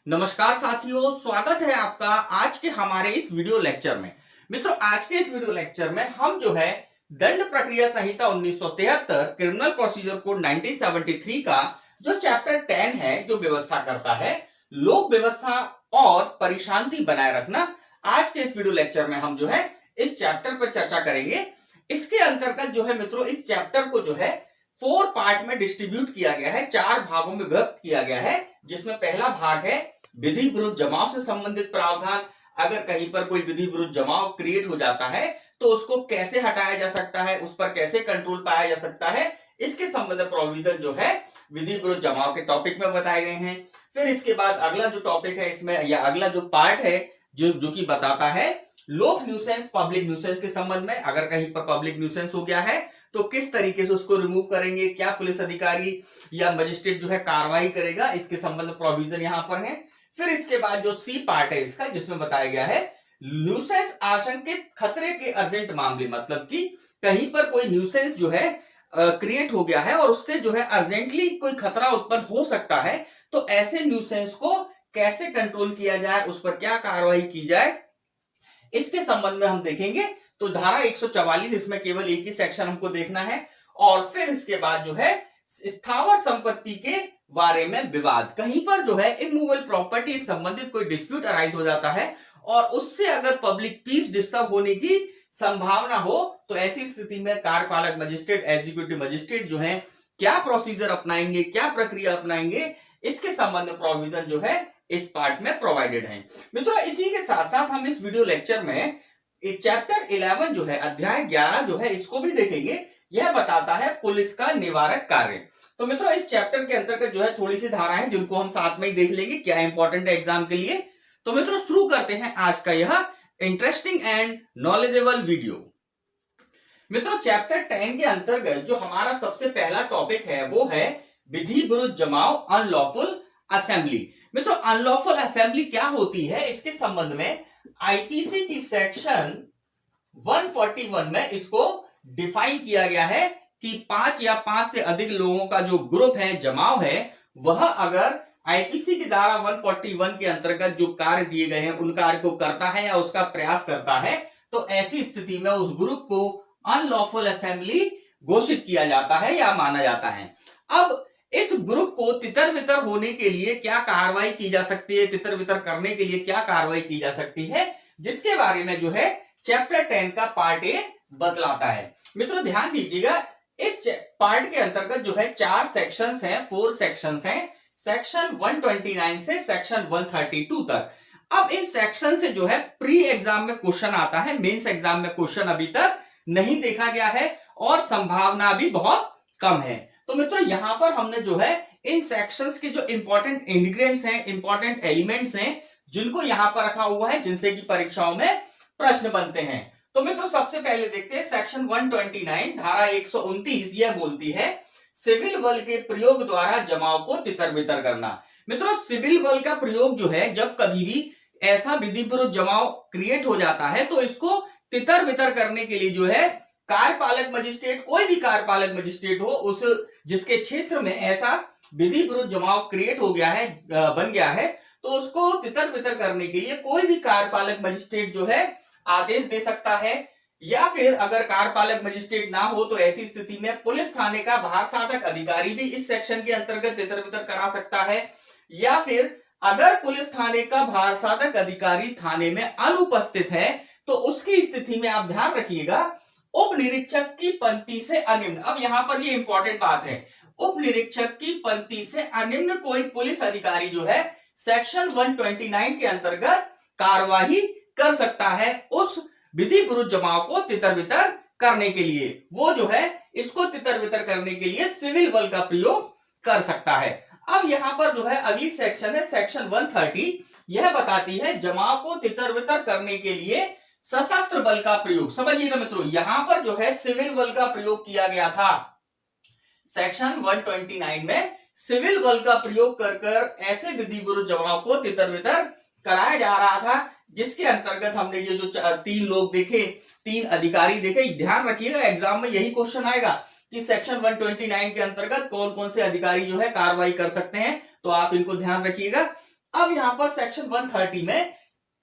नमस्कार साथियों, स्वागत है आपका आज के हमारे इस वीडियो लेक्चर में। मित्रों, आज के इस वीडियो लेक्चर में हम जो है दंड प्रक्रिया संहिता 1973 क्रिमिनल प्रोसीजर कोड 1973 का जो चैप्टर 10 है, जो व्यवस्था करता है लोक व्यवस्था और परिशांति बनाए रखना, आज के इस वीडियो लेक्चर में हम जो है इस चैप्टर पर चर्चा करेंगे। इसके अंतर्गत जो है मित्रों, इस चैप्टर को जो है 4 पार्ट में डिस्ट्रीब्यूट किया गया है, 4 भागों में विभक्त किया गया है, जिसमें पहला भाग है विधि विरुद्ध जमाव से संबंधित प्रावधान। अगर कहीं पर कोई विधि विरुद्ध जमाव क्रिएट हो जाता है तो उसको कैसे हटाया जा सकता है, उस पर कैसे कंट्रोल पाया जा सकता है, इसके संबंधित प्रोविजन जो है विधि विरुद्ध जमाव के टॉपिक में बताए गए हैं। फिर इसके बाद अगला जो टॉपिक है इसमें, या अगला जो पार्ट है जो कि बताता है लोक न्यूसेंस पब्लिक न्यूसेंस के संबंध में। अगर कहीं पर पब्लिक न्यूसेंस हो गया है तो किस तरीके से उसको रिमूव करेंगे, क्या पुलिस अधिकारी या मजिस्ट्रेट जो है कार्रवाई करेगा, इसके संबंध में प्रोविजन यहां पर है। फिर इसके बाद जो सी पार्ट है इसका, जिसमें बताया गया है न्यूसेंस आशंकित खतरे के अर्जेंट मामले, मतलब कि कहीं पर कोई न्यूसेंस जो है क्रिएट हो गया है और उससे जो है अर्जेंटली कोई खतरा उत्पन्न हो सकता है, तो ऐसे न्यूसेंस को कैसे कंट्रोल किया जाए, उस पर क्या कार्रवाई की जाए, इसके संबंध में हम देखेंगे। तो धारा 144, इसमें केवल एक ही सेक्शन हमको देखना है। और फिर इसके बाद जो है स्थावर संपत्ति के बारे में विवाद, कहीं पर जो है इमूवेबल प्रॉपर्टी संबंधित कोई डिस्प्यूट अराइज हो जाता है और उससे अगर पब्लिक पीस डिस्टर्ब होने की संभावना हो, तो ऐसी स्थिति में कार्यपालक मजिस्ट्रेट, एग्जीक्यूटिव मजिस्ट्रेट जो है क्या प्रोसीजर अपनाएंगे, क्या प्रक्रिया अपनाएंगे, इसके संबंध में प्रोविजन जो है इस पार्ट में प्रोवाइडेड है। मित्रों, इसी के साथ साथ हम इस वीडियो लेक्चर में चैप्टर 11 जो है, अध्याय 11 जो है, इसको भी देखेंगे। यह बताता है पुलिस का निवारक कार्य। तो मित्रों, इस चैप्टर के अंतर्गत जो है थोड़ी सी धाराएं जिनको हम साथ में ही देख लेंगे, क्या इंपॉर्टेंट है एग्जाम के लिए। तो मित्रों, शुरू करते हैं आज का यह इंटरेस्टिंग एंड नॉलेजेबल वीडियो। मित्रों, चैप्टर 10 के अंतर्गत जो हमारा सबसे पहला टॉपिक है वो है विधि विरुद्ध जमाव, अनलॉफुल असेंबली। मित्रों, अनलॉफुल असेंबली क्या होती है, इसके संबंध में आईपीसी की सेक्शन 141 में इसको डिफाइन किया गया है कि 5 या 5 से अधिक लोगों का जो ग्रुप है, जमाव है, वह अगर आईपीसी की धारा 141 के अंतर्गत जो कार्य दिए गए हैं उन कार्य को करता है या उसका प्रयास करता है, तो ऐसी स्थिति में उस ग्रुप को अनलॉफुल असेंबली घोषित किया जाता है या माना जाता है। अब इस ग्रुप को तितर बितर होने के लिए क्या कार्रवाई की जा सकती है, तितर बितर करने के लिए क्या कार्रवाई की जा सकती है, जिसके बारे में जो है चैप्टर 10 का पार्ट ए बतलाता है। मित्रों, ध्यान दीजिएगा, इस पार्ट के अंतर्गत जो है 4 सेक्शंस हैं, 4 सेक्शंस हैं, सेक्शन 129 से सेक्शन 132 तक। अब इन सेक्शन से जो है प्री एग्जाम में क्वेश्चन आता है, मेंस एग्जाम में क्वेश्चन अभी तक नहीं देखा गया है और संभावना भी बहुत कम है। तो मित्रों, यहां पर हमने जो है इन सेक्शंस के जो इंपॉर्टेंट इंग्रेडिएंट्स हैं, इंपॉर्टेंट एलिमेंट्स हैं, जिनको यहां पर रखा हुआ है, जिनसे कि परीक्षाओं में प्रश्न बनते हैं। तो मित्रों, सबसे पहले देखते हैं सेक्शन 129, धारा 129 यह बोलती है सिविल बल के प्रयोग द्वारा जमाव को तितर बितर करना। मित्रों, सिविल बल का प्रयोग जो है, जब कभी भी ऐसा विधि विरुद्ध जमाव क्रिएट हो जाता है तो इसको तितर बितर करने के लिए जो है कार्यपालक मजिस्ट्रेट, कोई भी कार्यपालक मजिस्ट्रेट हो, उस जिसके क्षेत्र में ऐसा विधि विरुद्ध जमाव क्रिएट हो गया है, बन गया है, तो उसको तितर बितर करने के लिए कोई भी कार्यपालक मजिस्ट्रेट जो है आदेश दे सकता है। या फिर अगर कार्यपालक मजिस्ट्रेट ना हो तो ऐसी स्थिति में पुलिस थाने का भार साधक अधिकारी भी इस सेक्शन के अंतर्गत तितर बितर करा सकता है। या फिर अगर पुलिस थाने का भार साधक अधिकारी थाने में अनुपस्थित है तो उसकी स्थिति में आप ध्यान रखिएगा, उप निरीक्षक की पंक्ति से अनिम्न, अब यहां पर ये इंपॉर्टेंट बात है, उप निरीक्षक की पंक्ति से अनिम्न कोई पुलिस अधिकारी जो है सेक्शन 129 के अंतर्गत कार्यवाही कर सकता है उस विधि विरुद्ध जमाव को तितर बितर करने के लिए। वो जो है इसको तितर बितर करने के लिए सिविल बल का प्रयोग कर सकता है। अब यहां पर जो है अगली सेक्शन है सेक्शन 130, यह बताती है जमाव को तितर बितर करने के लिए सशस्त्र बल का प्रयोग। समझिएगा मित्रों, यहां पर जो है सिविल बल का प्रयोग किया गया था। सेक्शन 129 में सिविल बल का प्रयोग कर ऐसे विधि विरुद्ध जमाव को तितर बितर कराया जा रहा था, जिसके अंतर्गत हमने ये जो 3 लोग देखे, 3 अधिकारी देखे। ध्यान रखिएगा, एग्जाम में यही क्वेश्चन आएगा कि सेक्शन 129 के अंतर्गत कौन कौन से अधिकारी जो है कार्रवाई कर सकते हैं, तो आप इनको ध्यान रखिएगा। अब यहां पर सेक्शन 130 में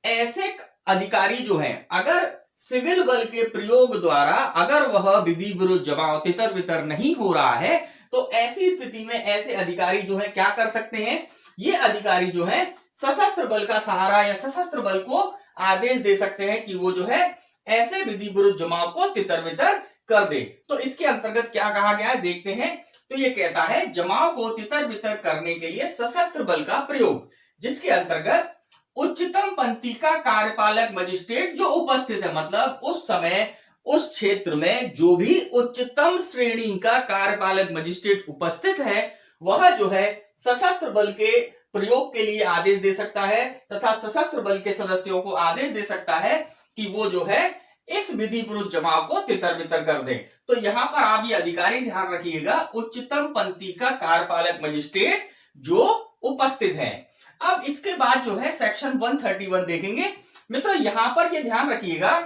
ऐसे अधिकारी जो हैं, अगर सिविल बल के प्रयोग द्वारा अगर वह विधि विरुद्ध जमाव तितर बितर नहीं हो रहा है, तो ऐसी स्थिति में ऐसे अधिकारी जो है क्या कर सकते हैं, ये अधिकारी जो है सशस्त्र बल का सहारा या सशस्त्र बल को आदेश दे सकते हैं कि वो जो है ऐसे विधि विरुद्ध जमाव को तितर बितर कर दे। तो इसके अंतर्गत क्या कहा गया है देखते हैं। तो ये कहता है जमाव को तितर बितर करने के लिए सशस्त्र बल का प्रयोग, जिसके अंतर्गत उच्चतम पंक्ति का कार्यपालक मजिस्ट्रेट जो उपस्थित है, मतलब उस समय उस क्षेत्र में जो भी उच्चतम श्रेणी का कार्यपालक मजिस्ट्रेट उपस्थित है, वह जो है सशस्त्र बल के प्रयोग के लिए आदेश दे सकता है तथा सशस्त्र बल के सदस्यों को आदेश दे सकता है कि वो जो है इस विधि विरुद्ध जमाव को तितर बितर कर दे। तो यहां पर आप ये अधिकारी ध्यान रखिएगा, उच्चतम पंक्ति का कार्यपालक मजिस्ट्रेट जो उपस्थित है। अब इसके बाद जो है सेक्शन 131 देखेंगे। मित्रों यहां पर ये ध्यान रखिएगा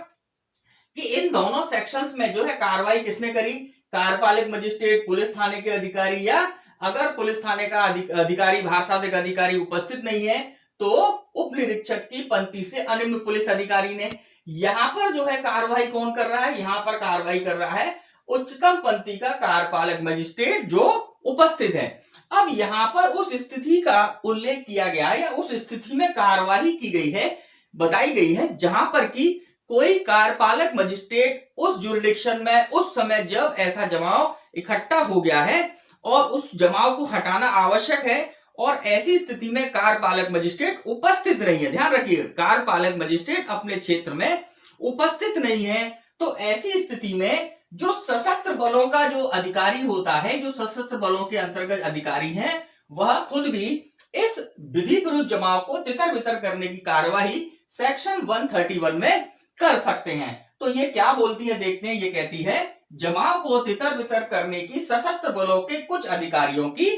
कि इन दोनों सेक्शंस में जो है कार्रवाई किसने करी, कार्यपालक मजिस्ट्रेट, पुलिस थाने के अधिकारी, या अगर पुलिस थाने का अधिकारी भाषाधिक अधिकारी उपस्थित नहीं है तो उप निरीक्षक की पंक्ति से अनिम्न पुलिस अधिकारी ने। यहां पर जो है कार्रवाई कौन कर रहा है, यहां पर कार्रवाई कर रहा है उच्चतम पंक्ति का कार्यपालक मजिस्ट्रेट जो उपस्थित है। अब यहां पर उस स्थिति का उल्लेख किया गया है या उस स्थिति में कार्यवाही की गई है, बताई गई है, जहां पर कि कोई कार्यपालक मजिस्ट्रेट उस जुरिडिक्शन में उस समय जब ऐसा जमाव इकट्ठा हो गया है और उस जमाव को हटाना आवश्यक है और ऐसी स्थिति में कार्यपालक मजिस्ट्रेट उपस्थित नहीं है। ध्यान रखिए, कार्यपालक मजिस्ट्रेट अपने क्षेत्र में उपस्थित नहीं है, तो ऐसी स्थिति में जो सशस्त्र बलों का जो अधिकारी होता है, जो सशस्त्र बलों के अंतर्गत अधिकारी हैं, वह खुद भी इस विधि विरुद्ध जमाव को तितर बितर करने की कार्यवाही सेक्शन 131 में कर सकते हैं। तो ये क्या बोलती है देखते हैं। ये कहती है जमाव को तितर बितर करने की सशस्त्र बलों के कुछ अधिकारियों की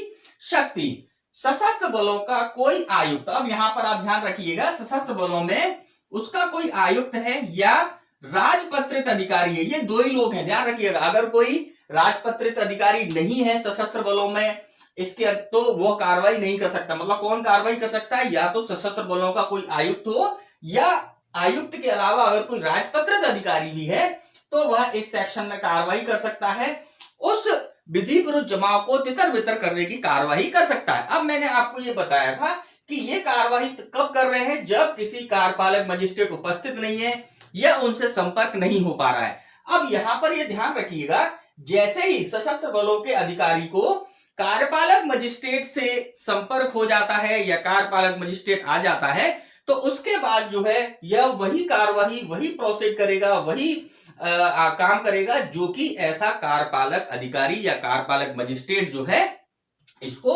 शक्ति। सशस्त्र बलों का कोई आयुक्त, अब यहां पर आप ध्यान रखिएगा, सशस्त्र बलों में उसका कोई आयुक्त है या राजपत्रित अधिकारी है, ये दो ही लोग हैं। ध्यान रखिएगा, अगर कोई राजपत्रित अधिकारी नहीं है सशस्त्र बलों में इसके तो वो कार्रवाई नहीं कर सकता। मतलब कौन कार्रवाई कर सकता है, या तो सशस्त्र बलों का कोई आयुक्त हो या आयुक्त के अलावा अगर कोई राजपत्रित अधिकारी भी है तो वह इस सेक्शन में कार्रवाई कर सकता है, उस विधि विरुद्ध जमाव को तितर बितर करने की कार्रवाई कर सकता है। अब मैंने आपको ये बताया था कि ये कार्रवाई कब कर रहे हैं, जब किसी कार्यपालक मजिस्ट्रेट उपस्थित नहीं है या उनसे संपर्क नहीं हो पा रहा है। अब यहां पर ये ध्यान रखिएगा, जैसे ही सशस्त्र बलों के अधिकारी को कार्यपालक मजिस्ट्रेट से संपर्क हो जाता है या कार्यपालक मजिस्ट्रेट आ जाता है, तो उसके बाद जो है यह वही कार्यवाही, वही प्रोसीड करेगा, वही काम करेगा जो कि ऐसा कार्यपालक अधिकारी या कार्यपालक मजिस्ट्रेट जो है इसको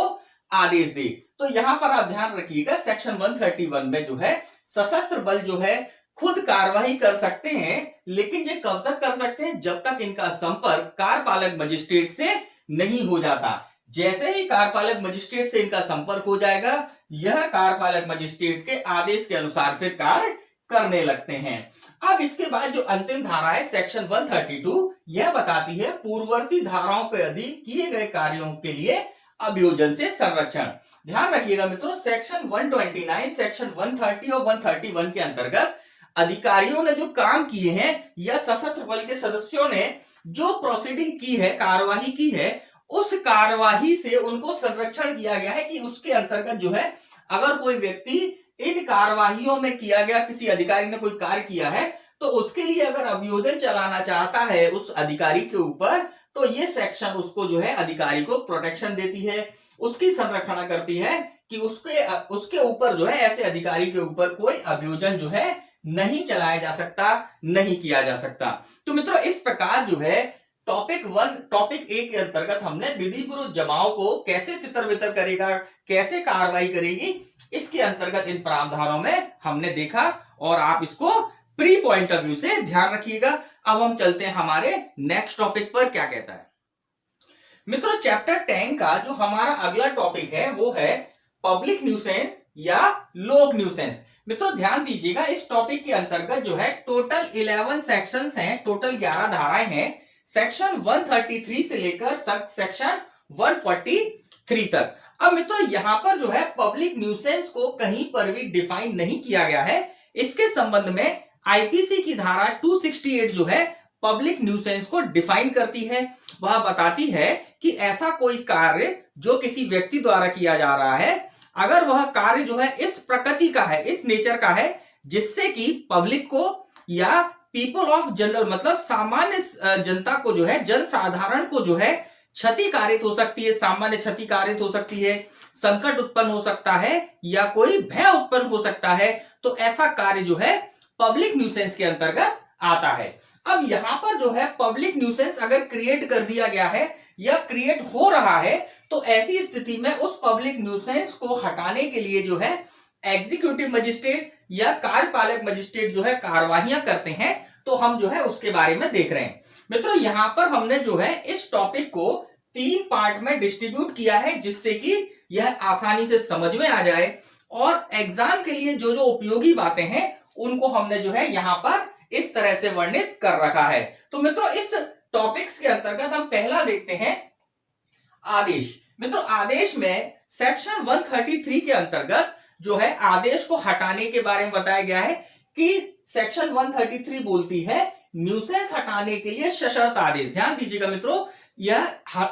आदेश दे। तो यहां पर आप ध्यान रखिएगा, सेक्शन 131 में जो है सशस्त्र बल जो है खुद कार्यवाही कर सकते हैं, लेकिन ये कब तक कर सकते हैं, जब तक इनका संपर्क कार्यपालक मजिस्ट्रेट से नहीं हो जाता। जैसे ही कार्यपालक मजिस्ट्रेट से इनका संपर्क हो जाएगा, यह कार्यपालक मजिस्ट्रेट के आदेश के अनुसार फिर कार्य करने लगते हैं। अब इसके बाद जो अंतिम धारा है सेक्शन 132, यह बताती है पूर्ववर्ती धाराओं के अधीन किए गए कार्यों के लिए अभियोजन से संरक्षण। ध्यान रखिएगा मित्रों, सेक्शन 129, सेक्शन 130 और 131 के अंतर्गत अधिकारियों ने जो काम किए हैं या सशस्त्र बल के सदस्यों ने जो प्रोसीडिंग की है, कार्यवाही की है, उस कार्यवाही से उनको संरक्षण किया गया है कि उसके अंतर्गत जो है अगर कोई व्यक्ति इन कार्यवाहियों में किया गया, किसी अधिकारी ने कोई कार्य किया है, तो उसके लिए अगर अभियोजन चलाना चाहता है उस अधिकारी के ऊपर, तो ये सेक्शन उसको जो है अधिकारी को प्रोटेक्शन देती है, उसकी संरक्षण करती है कि उसके ऊपर जो है ऐसे अधिकारी के ऊपर कोई अभियोजन जो है नहीं चलाया जा सकता, नहीं किया जा सकता। तो मित्रों इस प्रकार जो है टॉपिक ए के अंतर्गत हमने विधि विरुद्ध जमाव को कैसे तितर बितर करेगा, कैसे कार्रवाई करेगी, इसके अंतर्गत इन प्रावधानों में हमने देखा और आप इसको प्री पॉइंट ऑफ व्यू से ध्यान रखिएगा। अब हम चलते हैं हमारे नेक्स्ट टॉपिक पर, क्या कहता है मित्रों। चैप्टर 10 का जो हमारा अगला टॉपिक है वो है पब्लिक न्यूसेंस या लोक न्यूसेंस। मित्रों ध्यान दीजिएगा, इस टॉपिक के अंतर्गत जो है टोटल 11 सेक्शंस हैं, टोटल 11 धाराएं हैं, सेक्शन 133 से लेकर सेक्शन 143 तक। अब मित्रों यहां पर जो है पब्लिक न्यूसेंस को कहीं पर भी डिफाइन नहीं किया गया है। इसके संबंध में आईपीसी की धारा 268 जो है पब्लिक न्यूसेंस को डिफाइन करती है। वह बताती है कि ऐसा कोई कार्य जो किसी व्यक्ति द्वारा किया जा रहा है, अगर वह कार्य जो है इस प्रकृति का है, इस नेचर का है, जिससे कि पब्लिक को या पीपल ऑफ जनरल मतलब सामान्य जनता को जो है, जनसाधारण को जो है क्षति कारित हो सकती है, सामान्य क्षति कारित हो सकती है, संकट उत्पन्न हो सकता है या कोई भय उत्पन्न हो सकता है, तो ऐसा कार्य जो है पब्लिक न्यूसेंस के अंतर्गत आता है। अब यहां पर जो है पब्लिक न्यूसेंस अगर क्रिएट कर दिया गया है या क्रिएट हो रहा है, तो ऐसी स्थिति में उस पब्लिक न्यूसेंस को हटाने के लिए जो है एग्जीक्यूटिव मजिस्ट्रेट या कार्यपालक मजिस्ट्रेट जो है कार्यवाहियां करते हैं। तो हम जो है उसके बारे में देख रहे हैं। मित्रों यहां पर हमने जो है इस टॉपिक को 3 पार्ट में डिस्ट्रीब्यूट किया है, जिससे कि यह आसानी से समझ में आ जाए और एग्जाम के लिए जो जो उपयोगी बातें हैं उनको हमने जो है यहां पर इस तरह से वर्णित कर रखा है। तो मित्रों इस टॉपिक्स के अंतर्गत हम पहला देखते हैं आदेश। मित्रों आदेश में सेक्शन 133 के अंतर्गत जो है आदेश को हटाने के बारे में बताया गया है कि सेक्शन 133 बोलती है न्यूसेंस हटाने के लिए सशर्त आदेश। ध्यान दीजिएगा मित्रों, यह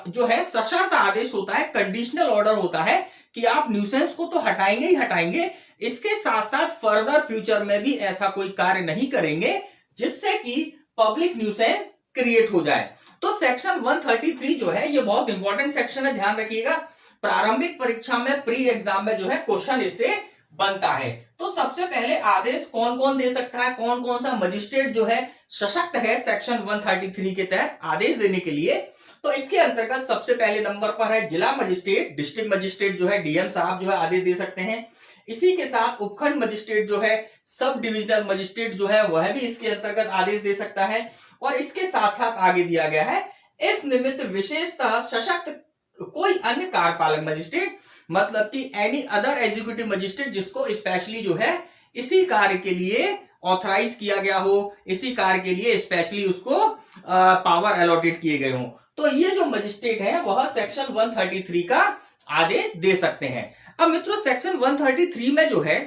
जो है सशर्त आदेश होता है, कंडीशनल ऑर्डर होता है कि आप न्यूसेंस को तो हटाएंगे ही हटाएंगे, इसके साथ साथ फर्दर फ्यूचर में भी ऐसा कोई कार्य नहीं करेंगे जिससे कि पब्लिक न्यूसेंस क्रिएट हो जाए। तो सेक्शन 133 जो है ये बहुत इंपॉर्टेंट सेक्शन है, ध्यान रखिएगा। प्रारंभिक परीक्षा में प्री एग्जाम में जो है क्वेश्चन इससे बनता है। तो सबसे पहले आदेश कौन कौन दे सकता है, कौन कौन सा मजिस्ट्रेट जो है सशक्त है सेक्शन 133 के तहत आदेश देने के लिए। तो इसके अंतर्गत सबसे पहले नंबर पर है जिला मजिस्ट्रेट, डिस्ट्रिक्ट मजिस्ट्रेट जो है डीएम साहब जो है आदेश दे सकते हैं। इसी के साथ उपखंड मजिस्ट्रेट जो है, सब डिविजनल मजिस्ट्रेट जो है वह भी इसके अंतर्गत आदेश दे सकता है। और इसके साथ साथ आगे दिया गया है इस निमित्त विशेषतः सशक्त कोई अन्य कार्यपालक मजिस्ट्रेट, मतलब कि एनी अदर एग्जीक्यूटिव मजिस्ट्रेट जिसको स्पेशली जो है इसी कार्य के लिए ऑथराइज किया गया हो, इसी कार्य के लिए स्पेशली उसको पावर अलॉटेड किए गए हो, तो ये जो मजिस्ट्रेट है वह सेक्शन 133 का आदेश दे सकते हैं। अब मित्रों सेक्शन 133 में जो है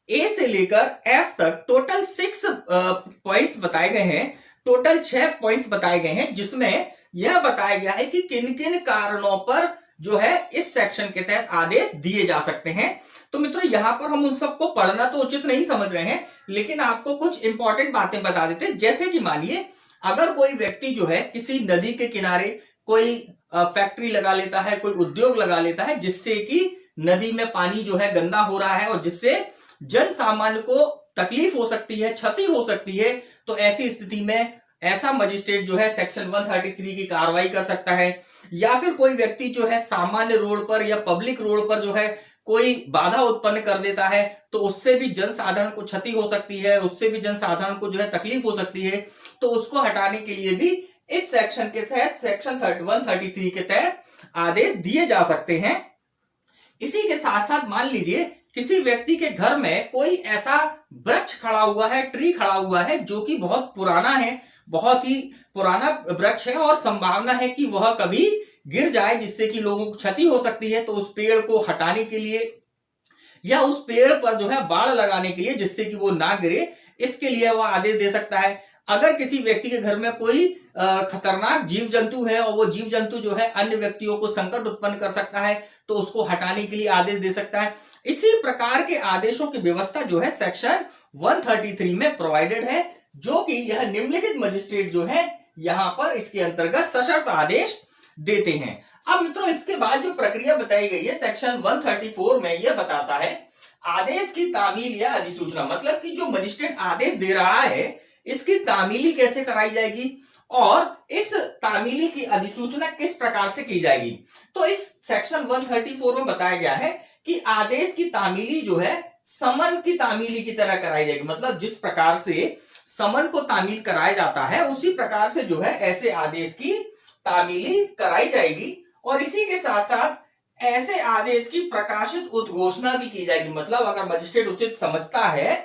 ए से लेकर एफ तक टोटल 6 पॉइंट्स बताए गए हैं, टोटल 6 पॉइंट्स बताए गए हैं, जिसमें यह बताया गया है कि किन किन कारणों पर जो है इस सेक्शन के तहत आदेश दिए जा सकते हैं। तो मित्रों यहां पर हम उन सबको पढ़ना तो उचित नहीं समझ रहे हैं, लेकिन आपको कुछ इंपॉर्टेंट बातें बता देते हैं। जैसे कि मानिए अगर कोई व्यक्ति जो है किसी नदी के किनारे कोई फैक्ट्री लगा लेता है, कोई उद्योग लगा लेता है, जिससे कि नदी में पानी जो है गंदा हो रहा है और जिससे जन सामान्य को तकलीफ हो सकती है, क्षति हो सकती है, तो ऐसी स्थिति में ऐसा मजिस्ट्रेट जो है सेक्शन 133 की कार्रवाई कर सकता है। या फिर कोई व्यक्ति जो है सामान्य रोड पर या पब्लिक रोड पर जो है कोई बाधा उत्पन्न कर देता है, तो उससे भी जनसाधारण को क्षति हो सकती है, उससे भी जनसाधारण को जो है तकलीफ हो सकती है, तो उसको हटाने के लिए भी इस सेक्शन के तहत सेक्शन 133 के तहत आदेश दिए जा सकते हैं। इसी के साथ साथ मान लीजिए किसी व्यक्ति के घर में कोई ऐसा वृक्ष खड़ा हुआ है, ट्री खड़ा हुआ है, जो कि बहुत पुराना है, बहुत ही पुराना वृक्ष है और संभावना है कि वह कभी गिर जाए जिससे कि लोगों को क्षति हो सकती है, तो उस पेड़ को हटाने के लिए या उस पेड़ पर जो है बाड़ लगाने के लिए जिससे कि वो ना गिरे, इसके लिए वह आदेश दे सकता है। अगर किसी व्यक्ति के घर में कोई खतरनाक जीव जंतु है और वो जीव जंतु जो है अन्य व्यक्तियों को संकट उत्पन्न कर सकता है, तो उसको हटाने के लिए आदेश दे सकता है। इसी प्रकार के आदेशों की व्यवस्था जो है सेक्शन 133 में प्रोवाइडेड है, जो कि यह निम्नलिखित मजिस्ट्रेट जो है यहां पर इसके अंतर्गत सशर्त आदेश देते हैं। अब मित्रों इसके बाद जो प्रक्रिया बताई गई है सेक्शन 134 में यह बताता है आदेश की तामील या अधिसूचना, मतलब कि जो मजिस्ट्रेट आदेश दे रहा है इसकी तामीली कैसे कराई जाएगी और इस तामीली की अधिसूचना किस प्रकार से की जाएगी। तो इस सेक्शन 134 में बताया गया है कि आदेश की तामीली जो है समन की तामीली की तरह कराई जाएगी, मतलब जिस प्रकार से समन को तामील कराया जाता है उसी प्रकार से जो है ऐसे आदेश की तामीली कराई जाएगी। और इसी के साथ साथ ऐसे आदेश की प्रकाशित उद्घोषणा भी की जाएगी, मतलब अगर मजिस्ट्रेट उचित समझता है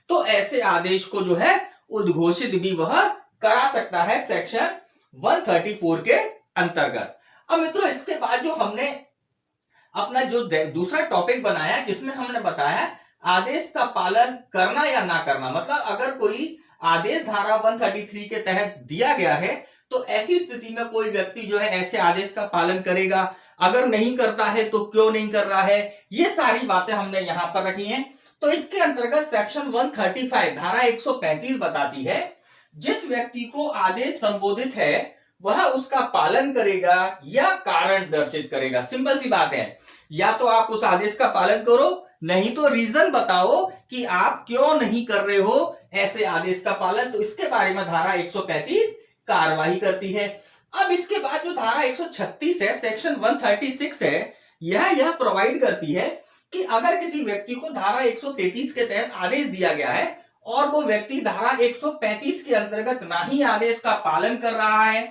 तो ऐसे आदेश को जो है उद्घोषित भी वह करा सकता है सेक्शन 134 के अंतर्गत। अब मित्रों इसके बाद जो हमने अपना जो दूसरा टॉपिक बनाया जिसमें हमने बताया आदेश का पालन करना या ना करना, मतलब अगर कोई आदेश धारा 133 के तहत दिया गया है तो ऐसी स्थिति में कोई व्यक्ति जो है ऐसे आदेश का पालन करेगा, अगर नहीं करता है तो क्यों नहीं कर रहा है, ये सारी बातें हमने यहां पर रखी हैं। तो इसके अंतर्गत सेक्शन 135 धारा 135 बताती है जिस व्यक्ति को आदेश संबोधित है वह उसका पालन करेगा या कारण दर्शित करेगा। सिंपल सी बात है, या तो आप उस आदेश का पालन करो, नहीं तो रीजन बताओ कि आप क्यों नहीं कर रहे हो ऐसे आदेश का पालन। तो इसके बारे में धारा 135 कार्रवाई करती है। अब इसके बाद जो धारा 136 है, सेक्शन 136 है, यह प्रोवाइड करती है कि अगर किसी व्यक्ति को धारा 133 के तहत आदेश दिया गया है और वो व्यक्ति धारा 135 के अंतर्गत ना ही आदेश का पालन कर रहा है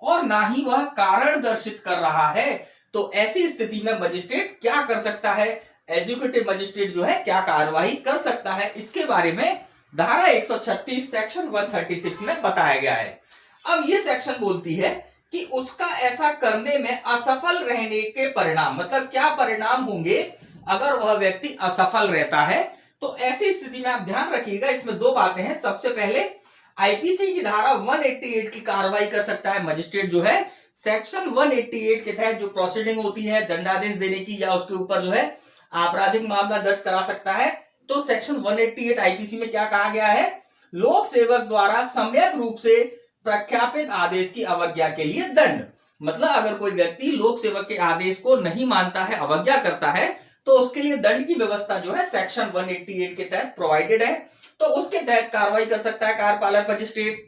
और ना ही वह कारण दर्शित कर रहा है, तो ऐसी स्थिति में मजिस्ट्रेट क्या कर सकता है, एग्जीक्यूटिव मजिस्ट्रेट जो है क्या कार्रवाई कर सकता है, इसके बारे में धारा 136 सेक्शन 136 में बताया गया है। अब ये सेक्शन बोलती है कि उसका ऐसा करने में असफल रहने के परिणाम, मतलब क्या परिणाम होंगे अगर वह व्यक्ति असफल रहता है। तो ऐसी स्थिति में आप ध्यान रखिएगा, इसमें दो बातें हैं। सबसे पहले आईपीसी की धारा 188 की कार्रवाई कर सकता है मजिस्ट्रेट जो है, सेक्शन 188 के तहत जो प्रोसीडिंग होती है दंडादेश देने की या उसके ऊपर जो है आपराधिक मामला दर्ज करा सकता है। तो सेक्शन 188 आईपीसी में क्या कहा गया है, लोक सेवक द्वारा सम्यक रूप से प्रख्यापित आदेश की अवज्ञा के लिए दंड, मतलब अगर कोई व्यक्ति लोक सेवक के आदेश को नहीं मानता है, अवज्ञा करता है, तो उसके लिए दंड की व्यवस्था जो है सेक्शन 188 के तहत प्रोवाइडेड है। तो उसके तहत कार्रवाई कर सकता है कार्यपालक मजिस्ट्रेट।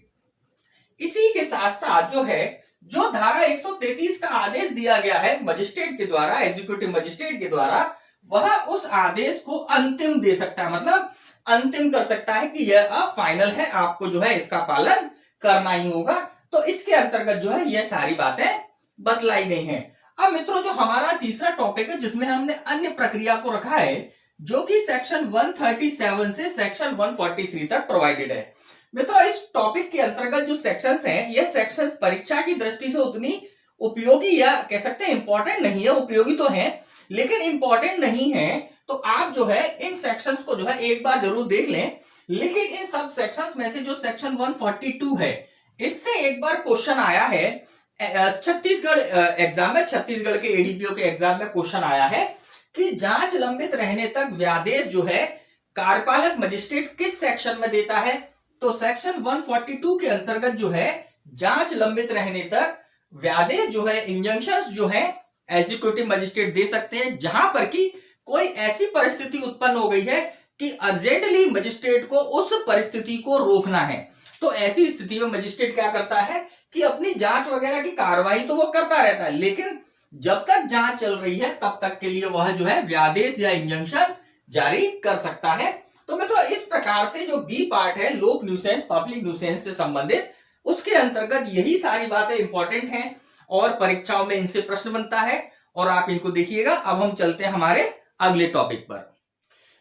इसी के साथ साथ जो है जो धारा 133 का आदेश दिया गया है मजिस्ट्रेट के द्वारा, एग्जीक्यूटिव मजिस्ट्रेट के द्वारा, वह उस आदेश को अंतिम दे सकता है, मतलब अंतिम कर सकता है कि यह अब फाइनल है, आपको जो है इसका पालन करना ही होगा। तो इसके अंतर्गत जो है ये सारी बातें बतलाई गई हैं। अब मित्रों जो हमारा तीसरा टॉपिक है जिसमें हमने अन्य प्रक्रिया को रखा है जो कि सेक्शन 137 से सेक्शन 143 तक प्रोवाइडेड है। मित्रों इस टॉपिक के अंतर्गत जो सेक्शंस हैं, ये सेक्शंस परीक्षा की दृष्टि से उतनी उपयोगी या कह सकते हैं इंपॉर्टेंट नहीं है, उपयोगी तो है लेकिन इंपॉर्टेंट नहीं है। तो आप जो है इन सेक्शंस को जो है एक बार जरूर देख लें, लेकिन इन सब सेक्शंस में से जो सेक्शन 142 है इससे एक बार क्वेश्चन आया है छत्तीसगढ़ एग्जाम में, छत्तीसगढ़ के एडीपीओ के एग्जाम में क्वेश्चन आया है कि जांच लंबित रहने तक व्यादेश जो है कार्यपालक मजिस्ट्रेट किस सेक्शन में देता है। तो सेक्शन 142 के अंतर्गत जो है जांच लंबित रहने तक व्यादेश जो है, इंजंक्शंस जो है एग्जीक्यूटिव मजिस्ट्रेट दे सकते हैं जहां पर कि कोई ऐसी परिस्थिति उत्पन्न हो गई है कि अर्जेंटली मजिस्ट्रेट को उस परिस्थिति को रोकना है। तो ऐसी स्थिति में मजिस्ट्रेट क्या करता है कि अपनी जांच वगैरह की कार्रवाई तो वो करता रहता है, लेकिन जब तक जांच चल रही है तब तक के लिए वह जो है व्यादेश या इंजंक्शन जारी कर सकता है। तो मैं तो इस प्रकार से जो बी पार्ट है लोक न्यूसेंस, पब्लिक न्यूसेंस से संबंधित, उसके अंतर्गत यही सारी बातें इंपॉर्टेंट हैं और परीक्षाओं में इनसे प्रश्न बनता है और आप इनको देखिएगा। अब हम चलते हैं हमारे अगले टॉपिक पर।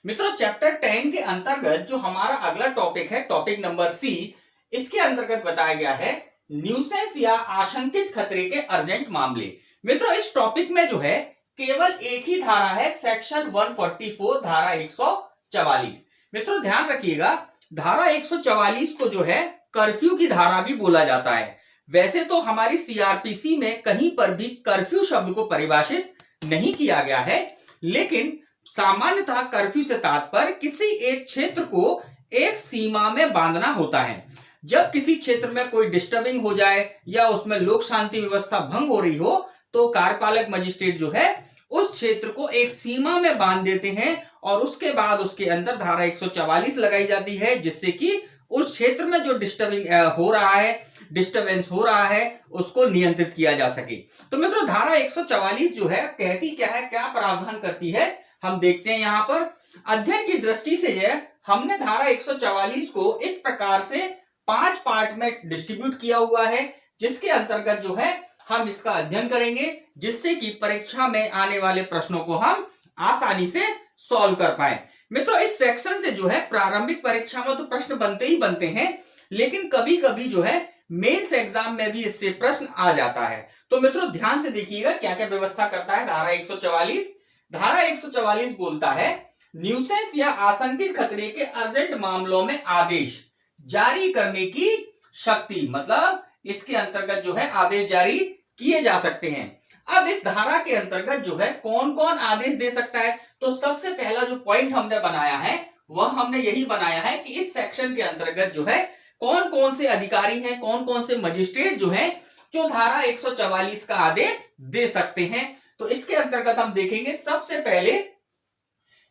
मित्रों चैप्टर 10 के अंतर्गत जो हमारा अगला टॉपिक है, टॉपिक नंबर सी, इसके अंतर्गत बताया गया है न्यूसेंस या आशंकित खतरे के अर्जेंट मामले। मित्रों इस टॉपिक में जो है केवल एक ही धारा है, सेक्शन 144 धारा 144। मित्रों ध्यान रखिएगा, धारा 144 को जो है कर्फ्यू की धारा भी बोला जाता है। वैसे तो हमारी सीआरपीसी में कहीं पर भी कर्फ्यू शब्द को परिभाषित नहीं किया गया है, लेकिन सामान्यतः कर्फ्यू से तात्पर्य किसी एक क्षेत्र को एक सीमा में बांधना होता है। जब किसी क्षेत्र में कोई डिस्टर्बिंग हो जाए या उसमें लोक शांति व्यवस्था भंग हो रही हो तो कार्यपालक मजिस्ट्रेट जो है उस क्षेत्र को एक सीमा में बांध देते हैं और उसके बाद उसके अंदर धारा 144 लगाई जाती है जिससे कि उस क्षेत्र में जो डिस्टर्बिंग हो रहा है, डिस्टर्बेंस हो रहा है, उसको नियंत्रित किया जा सके। तो मित्रों धारा 144 जो है कहती क्या है, क्या प्रावधान करती है, हम देखते हैं। यहाँ पर अध्ययन की दृष्टि से जो है हमने धारा 144 को इस प्रकार से 5 पार्ट में डिस्ट्रीब्यूट किया हुआ है, जिसके अंतर्गत जो है हम इसका अध्ययन करेंगे जिससे कि परीक्षा में आने वाले प्रश्नों को हम आसानी से सॉल्व कर पाए। मित्रों इस सेक्शन से जो है प्रारंभिक परीक्षा में तो प्रश्न बनते ही बनते हैं, लेकिन कभी कभी जो है मेंस एग्जाम में भी इससे प्रश्न आ जाता है। तो मित्रों ध्यान से देखिएगा क्या क्या व्यवस्था करता है धारा 144। धारा 144 बोलता है न्यूसेंस या आशंकित खतरे के अर्जेंट मामलों में आदेश जारी करने की शक्ति, मतलब इसके अंतर्गत जो है आदेश जारी किए जा सकते हैं। अब इस धारा के अंतर्गत जो है कौन कौन आदेश दे सकता है, तो सबसे पहला जो पॉइंट हमने बनाया है वह हमने यही बनाया है कि इस सेक्शन के अंतर्गत जो है कौन कौन से अधिकारी हैं, कौन कौन से मजिस्ट्रेट जो है जो धारा 144 का आदेश दे सकते हैं। तो इसके अंतर्गत हम देखेंगे सबसे पहले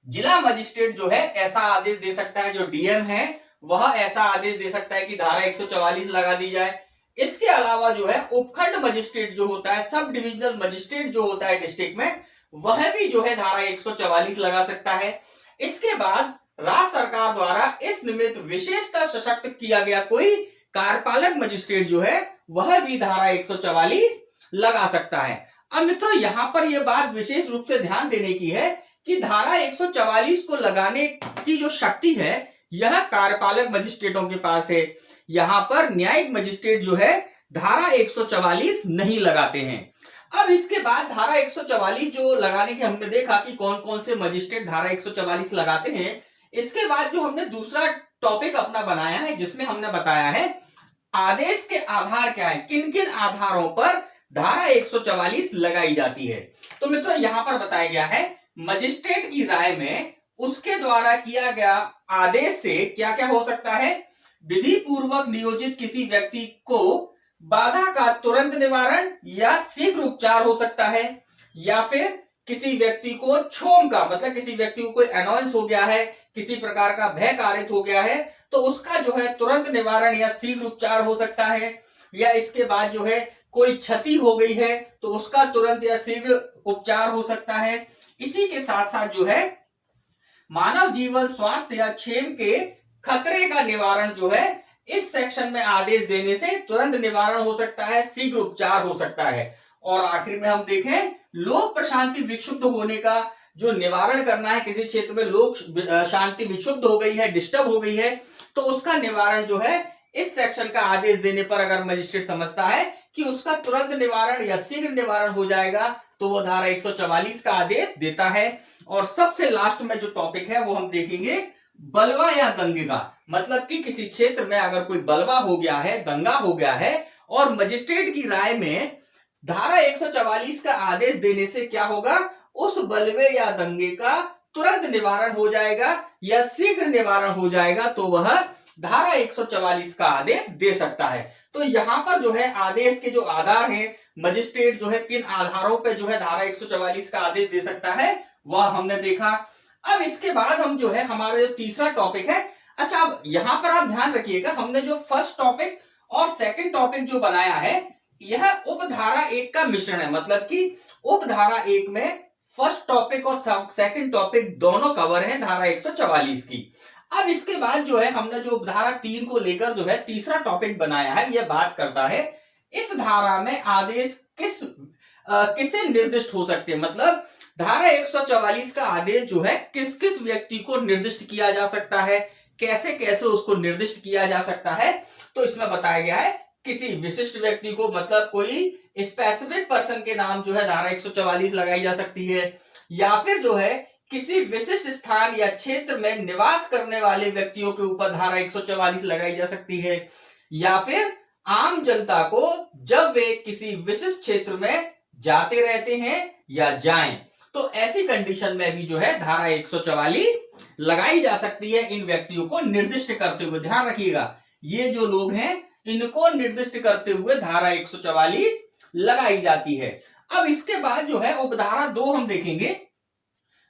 जिला मजिस्ट्रेट जो है ऐसा आदेश दे सकता है, जो डीएम है वह ऐसा आदेश दे सकता है कि धारा 144 लगा दी जाए। इसके अलावा जो है उपखंड मजिस्ट्रेट जो होता है, सब डिविजनल मजिस्ट्रेट जो होता है डिस्ट्रिक्ट में, वह भी जो है धारा 144 लगा सकता है। इसके बाद राज्य सरकार द्वारा इस निमित्त विशेषता सशक्त किया गया कोई कार्यपालक मजिस्ट्रेट जो है वह भी धारा 144 लगा सकता है। अब मित्रों यहां पर यह बात विशेष रूप से ध्यान देने की है कि धारा 144 को लगाने की जो शक्ति है यह कार्यपालक मजिस्ट्रेटों के पास है। यहां पर न्यायिक मजिस्ट्रेट जो है धारा 144 नहीं लगाते हैं। अब इसके बाद धारा 144 जो लगाने के हमने देखा कि कौन कौन से मजिस्ट्रेट धारा 144 लगाते हैं। इसके बाद जो हमने दूसरा टॉपिक अपना बनाया है जिसमें हमने बताया है आदेश के आधार क्या है, किन किन आधारों पर धारा 144 लगाई जाती है। तो मित्रों यहां पर बताया गया है मजिस्ट्रेट की राय में उसके द्वारा किया गया आदेश से क्या क्या हो सकता है, विधि पूर्वक नियोजित किसी व्यक्ति को बाधा का तुरंत निवारण या शीघ्र उपचार हो सकता है, या फिर किसी व्यक्ति को क्षोभ का, मतलब किसी व्यक्ति को कोई अनॉयंस हो गया है, किसी प्रकार का भय कारित हो गया है तो उसका जो है तुरंत निवारण या शीघ्र उपचार हो सकता है, या इसके बाद जो है कोई क्षति हो गई है तो उसका तुरंत या शीघ्र उपचार हो सकता है। इसी के साथ साथ जो है मानव जीवन स्वास्थ्य या क्षेम के खतरे का निवारण जो है इस सेक्शन में आदेश देने से तुरंत निवारण हो सकता है, शीघ्र उपचार हो सकता है। और आखिर में हम देखें लोक प्रशांति विक्षुब्ध होने का जो निवारण करना है, किसी क्षेत्र में लोक शांति विक्षुब्ध हो गई है, डिस्टर्ब हो गई है तो उसका निवारण जो है इस सेक्शन का आदेश देने पर अगर मजिस्ट्रेट समझता है कि उसका तुरंत निवारण या शीघ्र निवारण हो जाएगा तो वो धारा 144 का आदेश देता है। और सबसे लास्ट में जो टॉपिक है वो हम देखेंगे बलवा या दंगे का, मतलब कि किसी क्षेत्र में अगर कोई बलवा हो गया है, दंगा हो गया है और मजिस्ट्रेट की राय में धारा 144 का आदेश देने से क्या होगा, उस बलवे या दंगे का तुरंत निवारण हो जाएगा या शीघ्र निवारण हो जाएगा तो वह धारा 144 का आदेश दे सकता है। तो यहां पर जो है आदेश के जो आधार हैं, मजिस्ट्रेट जो है किन आधारों पे जो है धारा 144 का आदेश दे सकता है वह हमने देखा। अब इसके बाद हम जो है हमारा जो तीसरा टॉपिक है, अच्छा अब यहां पर आप ध्यान रखिएगा हमने जो फर्स्ट टॉपिक और सेकंड टॉपिक जो बनाया है यह उपधारा 1 का मिश्रण है, मतलब कि उपधारा 1 में फर्स्ट टॉपिक और सेकंड टॉपिक दोनों कवर है धारा 144 की। अब इसके बाद जो है हमने जो उपधारा 3 को लेकर जो है तीसरा टॉपिक बनाया है, यह बात करता है इस धारा में आदेश किसे निर्दिष्ट हो सकते हैं, मतलब धारा 144 का आदेश जो है किस किस व्यक्ति को निर्दिष्ट किया जा सकता है, कैसे कैसे उसको निर्दिष्ट किया जा सकता है। तो इसमें बताया गया है किसी विशिष्ट व्यक्ति को, मतलब कोई स्पेसिफिक पर्सन के नाम जो है धारा 144 लगाई जा सकती है, या फिर जो है किसी विशिष्ट स्थान या क्षेत्र में निवास करने वाले व्यक्तियों के ऊपर धारा 144 लगाई जा सकती है, या फिर आम जनता को जब वे किसी विशिष्ट क्षेत्र में जाते रहते हैं या जाएं तो ऐसी कंडीशन में भी जो है धारा 144 लगाई जा सकती है इन व्यक्तियों को निर्दिष्ट करते हुए। ध्यान रखिएगा ये जो लोग हैं इनको निर्दिष्ट करते हुए धारा 144 लगाई जाती है। अब इसके बाद जो है उपधारा 2 हम देखेंगे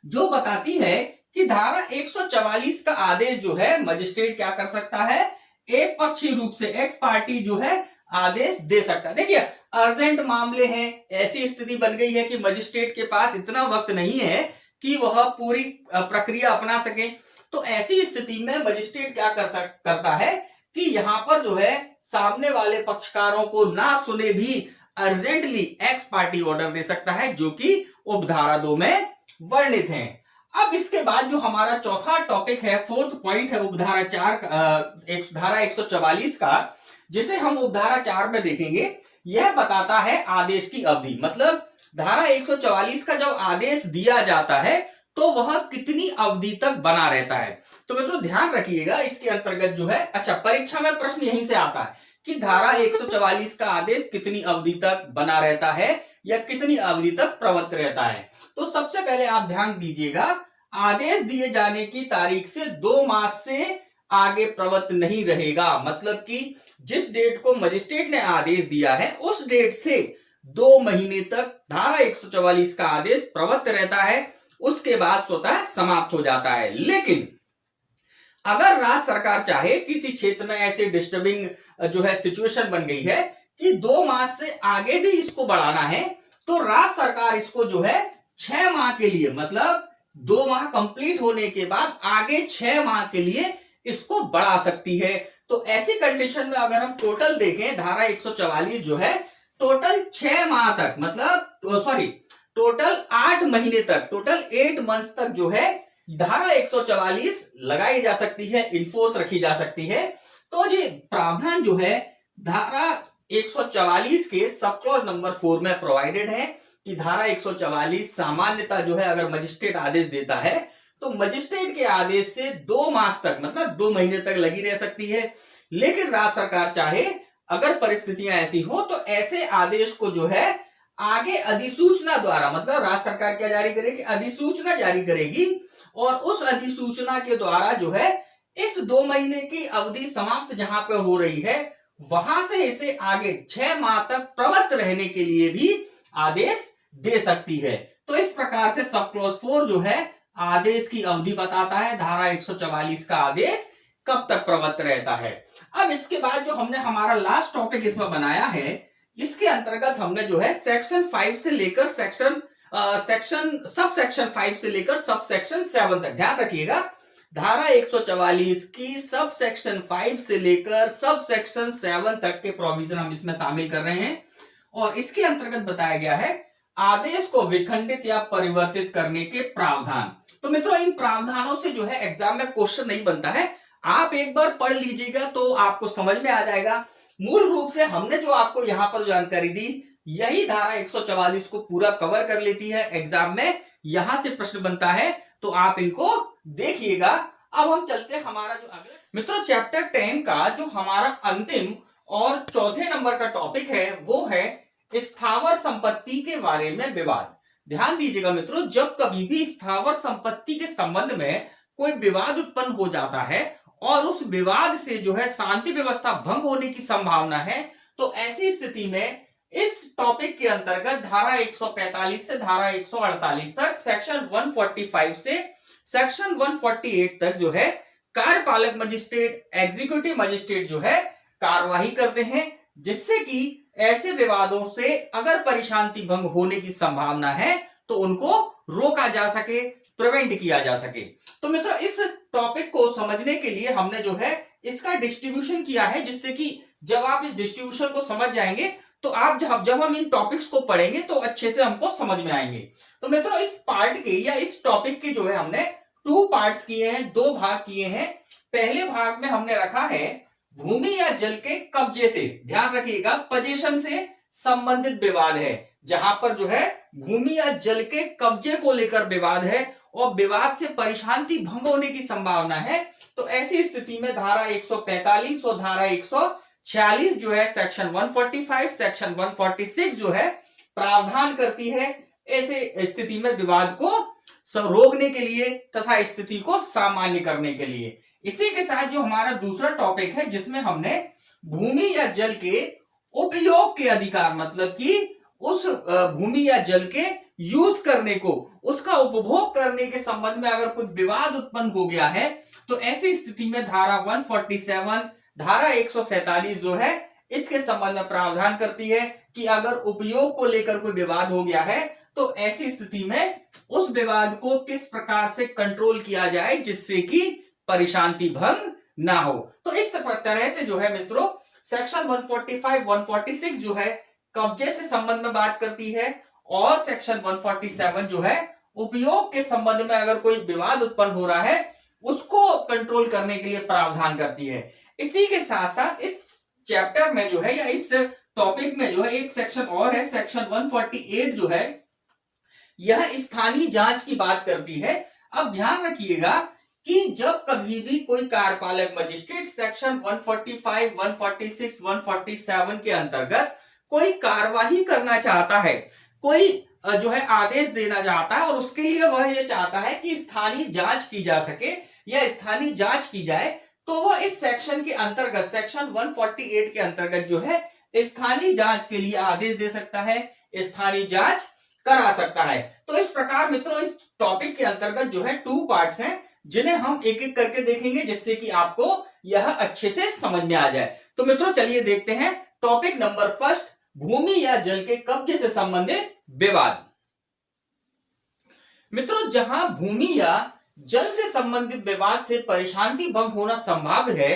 जो बताती है कि धारा 144 का आदेश जो है मजिस्ट्रेट क्या कर सकता है, एक पक्षीय रूप से एक्स पार्टी जो है आदेश दे सकता है। देखिए अर्जेंट मामले हैं, ऐसी स्थिति बन गई है कि मजिस्ट्रेट के पास इतना वक्त नहीं है कि वह पूरी प्रक्रिया अपना सके, तो ऐसी स्थिति में मजिस्ट्रेट क्या करता है कि यहां पर जो है सामने वाले पक्षकारों को ना सुने भी अर्जेंटली एक्स पार्टी ऑर्डर दे सकता है जो कि उपधारा 2 में वर्णित है। अब इसके बाद जो हमारा चौथा टॉपिक है, फोर्थ पॉइंट है उपधारा 4 धारा 144 का, जिसे हम उपधारा 4 में देखेंगे। यह बताता है आदेश की अवधि, मतलब धारा 144 का जब आदेश दिया जाता है तो वह कितनी अवधि तक बना रहता है। तो मित्रों ध्यान रखिएगा, इसके अंतर्गत जो है, अच्छा परीक्षा में प्रश्न यहीं से आता है कि धारा 144 का आदेश कितनी अवधि तक बना रहता है या कितनी अवधि तक प्रवृत्त रहता है। तो सबसे पहले आप ध्यान दीजिएगा, आदेश दिए जाने की तारीख से 2 मास से आगे प्रवृत्त नहीं रहेगा। मतलब कि जिस डेट को मजिस्ट्रेट ने आदेश दिया है उस डेट से 2 महीने तक धारा 144 का आदेश प्रवृत्त रहता है, उसके बाद स्वतः समाप्त हो जाता है। लेकिन अगर राज्य सरकार चाहे, किसी क्षेत्र में ऐसे डिस्टर्बिंग जो है सिचुएशन बन गई है कि 2 मास से आगे भी इसको बढ़ाना है, तो राज्य सरकार इसको जो है 6 माह के लिए, मतलब 2 माह कंप्लीट होने के बाद आगे 6 माह के लिए इसको बढ़ा सकती है। तो ऐसी कंडीशन में अगर हम टोटल देखें, धारा 144 जो है टोटल 6 माह तक, मतलब सॉरी टोटल 8 महीने तक, टोटल 8 मंथ्स तक जो है धारा 144 लगाई जा सकती है, इन्फोर्स रखी जा सकती है। तो ये प्रावधान जो है धारा 144 के सब क्लॉज नंबर 4 में प्रोवाइडेड है कि धारा 144 सामान्यतः जो है अगर मजिस्ट्रेट आदेश देता है तो मजिस्ट्रेट के आदेश से 2 मास तक, मतलब 2 महीने तक लगी रह सकती है। लेकिन राज्य सरकार चाहे, अगर परिस्थितियां ऐसी हो, तो ऐसे आदेश को जो है आगे अधिसूचना द्वारा, मतलब राज्य सरकार क्या जारी करेगी, अधिसूचना जारी करेगी, और उस अधिसूचना के द्वारा जो है इस 2 महीने की अवधि समाप्त जहां पे हो रही है वहां से इसे आगे 6 माह तक प्रवृत्त रहने के लिए भी आदेश दे सकती है। तो इस प्रकार से सब क्लॉज 4 जो है आदेश की अवधि बताता है, धारा 144 का आदेश कब तक प्रवृत्त रहता है। अब इसके बाद जो हमने हमारा लास्ट टॉपिक इसमें बनाया है, इसके अंतर्गत हमने जो है सेक्शन 5 से लेकर सब सेक्शन 5 से लेकर सब सेक्शन 7 तक, ध्यान रखिएगा, धारा 144 की सब सेक्शन 5 से लेकर सब सेक्शन 7 तक के प्रोविजन हम इसमें शामिल कर रहे हैं। और इसके अंतर्गत बताया गया है आदेश को विखंडित या परिवर्तित करने के प्रावधान। तो मित्रों इन प्रावधानों से जो है एग्जाम में क्वेश्चन नहीं बनता है, आप एक बार पढ़ लीजिएगा तो आपको समझ में आ जाएगा। मूल रूप से हमने जो आपको यहां पर जानकारी दी, यही धारा 144 को पूरा कवर कर लेती है। एग्जाम में यहां से प्रश्न बनता है तो आप इनको देखिएगा। अब हम चलते हैं हमारा जो अगले, मित्रों चैप्टर 10 का जो हमारा अंतिम और चौथे नंबर का टॉपिक है वो है स्थावर संपत्ति के बारे में विवाद। ध्यान दीजिएगा मित्रों, जब कभी भी स्थावर संपत्ति के संबंध में कोई विवाद उत्पन्न हो जाता है और उस विवाद से जो है शांति व्यवस्था भंग होने की संभावना है, तो ऐसी स्थिति में इस टॉपिक के अंतर्गत धारा 145 से धारा 148 तक, सेक्शन 145 से सेक्शन 148 तक जो है कार्यपालक मजिस्ट्रेट, एग्जीक्यूटिव मजिस्ट्रेट जो है कार्यवाही करते हैं, जिससे कि ऐसे विवादों से अगर परिशांति भंग होने की संभावना है तो उनको रोका जा सके, प्रिवेंट किया जा सके। तो मित्रों इस टॉपिक को समझने के लिए हमने जो है इसका डिस्ट्रीब्यूशन किया है, जिससे कि जब आप इस डिस्ट्रीब्यूशन को समझ जाएंगे तो आप जब हम इन टॉपिक्स को पढ़ेंगे तो अच्छे से हमको समझ में आएंगे। तो मित्रों इस पार्ट के या इस टॉपिक के जो है हमने 2 पार्ट्स किए हैं, 2 भाग किए हैं। पहले भाग में हमने रखा है भूमि या जल के कब्जे से, ध्यान रखिएगा पोजीशन से संबंधित विवाद है, जहां पर जो है भूमि या जल के कब्जे को लेकर विवाद है और विवाद से परिशांति भंग होने की संभावना है। तो ऐसी स्थिति में धारा 145 और धारा 146 जो है सेक्शन 145, सेक्शन 146 जो है प्रावधान करती है ऐसे स्थिति में विवाद को रोकने के लिए तथा स्थिति को सामान्य करने के लिए। इसी के साथ जो हमारा दूसरा टॉपिक है, जिसमें हमने भूमि या जल के उपयोग के अधिकार, मतलब कि उस भूमि या जल के यूज करने को, उसका उपभोग करने के संबंध में अगर कुछ विवाद उत्पन्न हो गया है तो ऐसी स्थिति में धारा 147, धारा 147 जो है इसके संबंध में प्रावधान करती है कि अगर उपयोग को लेकर कोई विवाद हो गया है तो ऐसी स्थिति में उस विवाद को किस प्रकार से कंट्रोल किया जाए जिससे कि परिशांति भंग ना हो। तो इस तरह से जो है मित्रों सेक्शन 145, 146 जो है कब्जे से संबंध में बात करती है और सेक्शन 147 जो है उपयोग के संबंध में अगर कोई विवाद उत्पन्न हो रहा है उसको कंट्रोल करने के लिए प्रावधान करती है। इसी के साथ साथ इस चैप्टर में जो है या इस टॉपिक में जो है एक सेक्शन और है, सेक्शन 148 जो है यह स्थानीय जांच की बात करती है। अब ध्यान रखिएगा कि जब कभी भी कोई कार्यपालक मजिस्ट्रेट सेक्शन 145, 146, 147 के अंतर्गत कोई कार्यवाही करना चाहता है, कोई जो है आदेश देना चाहता है और उसके लिए वह ये चाहता है कि स्थानीय जांच की जा सके या स्थानीय जांच की जाए, तो वह इस सेक्शन के अंतर्गत सेक्शन 148 के अंतर्गत जो है स्थानीय जांच के लिए आदेश दे सकता है, स्थानीय जांच करा सकता है। तो इस प्रकार मित्रों इस टॉपिक के अंतर्गत जो है 2 पार्ट्स हैं जिन्हें हम एक एक करके देखेंगे, जिससे कि आपको यह अच्छे से समझ में आ जाए। तो मित्रों चलिए देखते हैं टॉपिक नंबर फर्स्ट, भूमि या जल के कब्जे से संबंधित विवाद। मित्रों जहां भूमि या जल से संबंधित विवाद से परिशांति भंग होना संभव है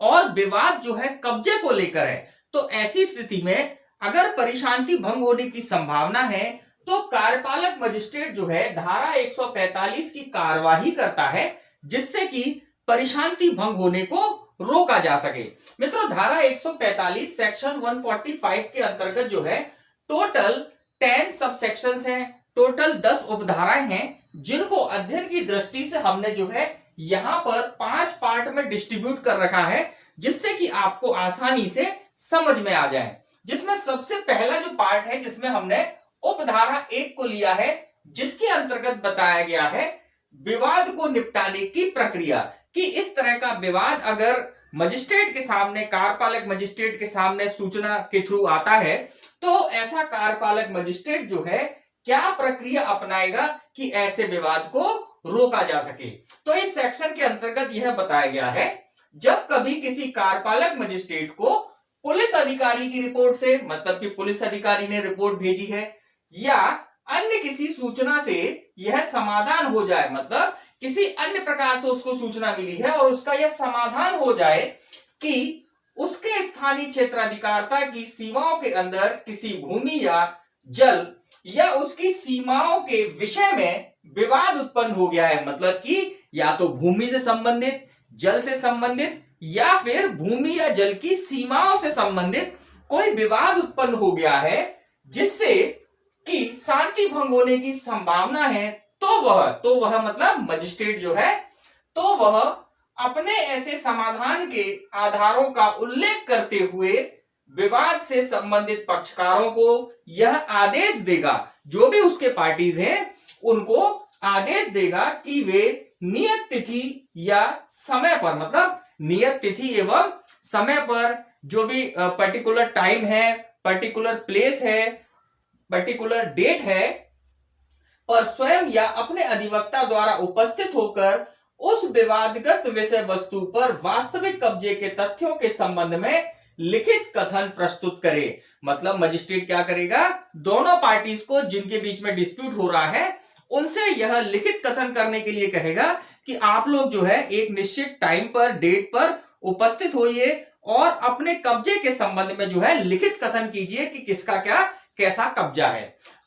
और विवाद जो है कब्जे को लेकर है, तो ऐसी स्थिति में अगर परिशांति भंग होने की संभावना है तो कार्यपालक मजिस्ट्रेट जो है धारा 145 की कार्यवाही करता है, जिससे कि परिशांति भंग होने को रोका जा सके। मित्रों धारा 145 सेक्शन 145 के अंतर्गत जो है टोटल 10 सब सेक्शंस हैं, टोटल 10 उपधाराएं हैं, जिनको अध्ययन की दृष्टि से हमने जो है यहां पर 5 पार्ट में डिस्ट्रीब्यूट कर रखा है, जिससे कि आपको आसानी से समझ में आ जाए। जिसमें सबसे पहला जो पार्ट है जिसमें हमने उपधारा 1 को लिया है, जिसके अंतर्गत बताया गया है विवाद को निपटाने की प्रक्रिया, कि इस तरह का विवाद अगर मजिस्ट्रेट के सामने, कार्यपालक मजिस्ट्रेट के सामने सूचना के थ्रू आता है, तो ऐसा कार्यपालक मजिस्ट्रेट जो है क्या प्रक्रिया अपनाएगा कि ऐसे विवाद को रोका जा सके। तो इस सेक्शन के अंतर्गत यह बताया गया है, जब कभी किसी कार्यपालक मजिस्ट्रेट को पुलिस अधिकारी की रिपोर्ट से, मतलब कि पुलिस अधिकारी ने रिपोर्ट भेजी है, या अन्य किसी सूचना से यह समाधान हो जाए, मतलब किसी अन्य प्रकार से उसको सूचना मिली है और उसका यह समाधान हो जाए कि उसके स्थानीय क्षेत्राधिकारता की सीमाओं के अंदर किसी भूमि या जल या उसकी सीमाओं के विषय में विवाद उत्पन्न हो गया है, मतलब कि या तो भूमि से संबंधित, जल से संबंधित या फिर भूमि या जल की सीमाओं से संबंधित कोई विवाद उत्पन्न हो गया है, जिससे कि शांति भंग होने की संभावना है, तो वह मतलब मजिस्ट्रेट जो है, तो वह अपने ऐसे समाधान के आधारों का उल्लेख करते हुए विवाद से संबंधित पक्षकारों को यह आदेश देगा, जो भी उसके पार्टीज हैं उनको आदेश देगा कि वे नियत तिथि या समय पर, मतलब नियत तिथि एवं समय पर जो भी पर्टिकुलर टाइम है, पर्टिकुलर प्लेस है, पर्टिकुलर डेट है, और स्वयं या अपने अधिवक्ता द्वारा उपस्थित होकर उस विवादग्रस्त विषय वस्तु पर वास्तविक कब्जे के तथ्यों के संबंध में लिखित कथन प्रस्तुत करे। मतलब मजिस्ट्रेट क्या करेगा, दोनों पार्टीज को जिनके बीच में डिस्प्यूट हो रहा है उनसे यह लिखित कथन करने के लिए कहेगा कि आप लोग जो है एक निश्चित टाइम पर, डेट पर उपस्थित होइए और अपने कब्जे के संबंध में जो है लिखित कथन कीजिए कि किसका क्या कैसा कब्जा है।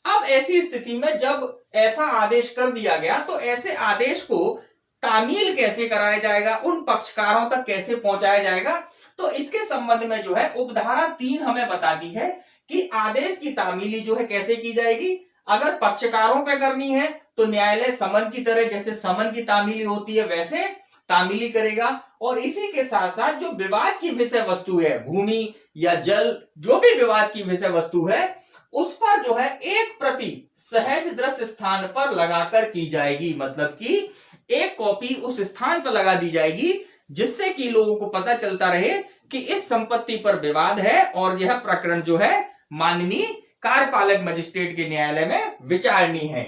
अब ऐसी स्थिति में जब ऐसा आदेश कर दिया गया, तो ऐसे आदेश को तामील कैसे कराया जाएगा, उन पक्षकारों तक कैसे पहुंचाया जाएगा, तो इसके संबंध में जो है उपधारा 3 हमें बताती है कि आदेश की तामीली जो है कैसे की जाएगी। अगर पक्षकारों पे करनी है तो न्यायालय समन की तरह, जैसे समन की तामीली होती है वैसे तामीली करेगा, और इसी के साथ साथ जो विवाद की विषय वस्तु है, भूमि या जल, जो भी विवाद की विषय वस्तु है, उस पर जो है एक प्रति सहज दृश्य स्थान पर लगाकर की जाएगी। मतलब कि एक कॉपी उस स्थान पर लगा दी जाएगी, जिससे कि लोगों को पता चलता रहे कि इस संपत्ति पर विवाद है और यह प्रकरण जो है माननीय कार्यपालक मजिस्ट्रेट के न्यायालय में विचारणीय है।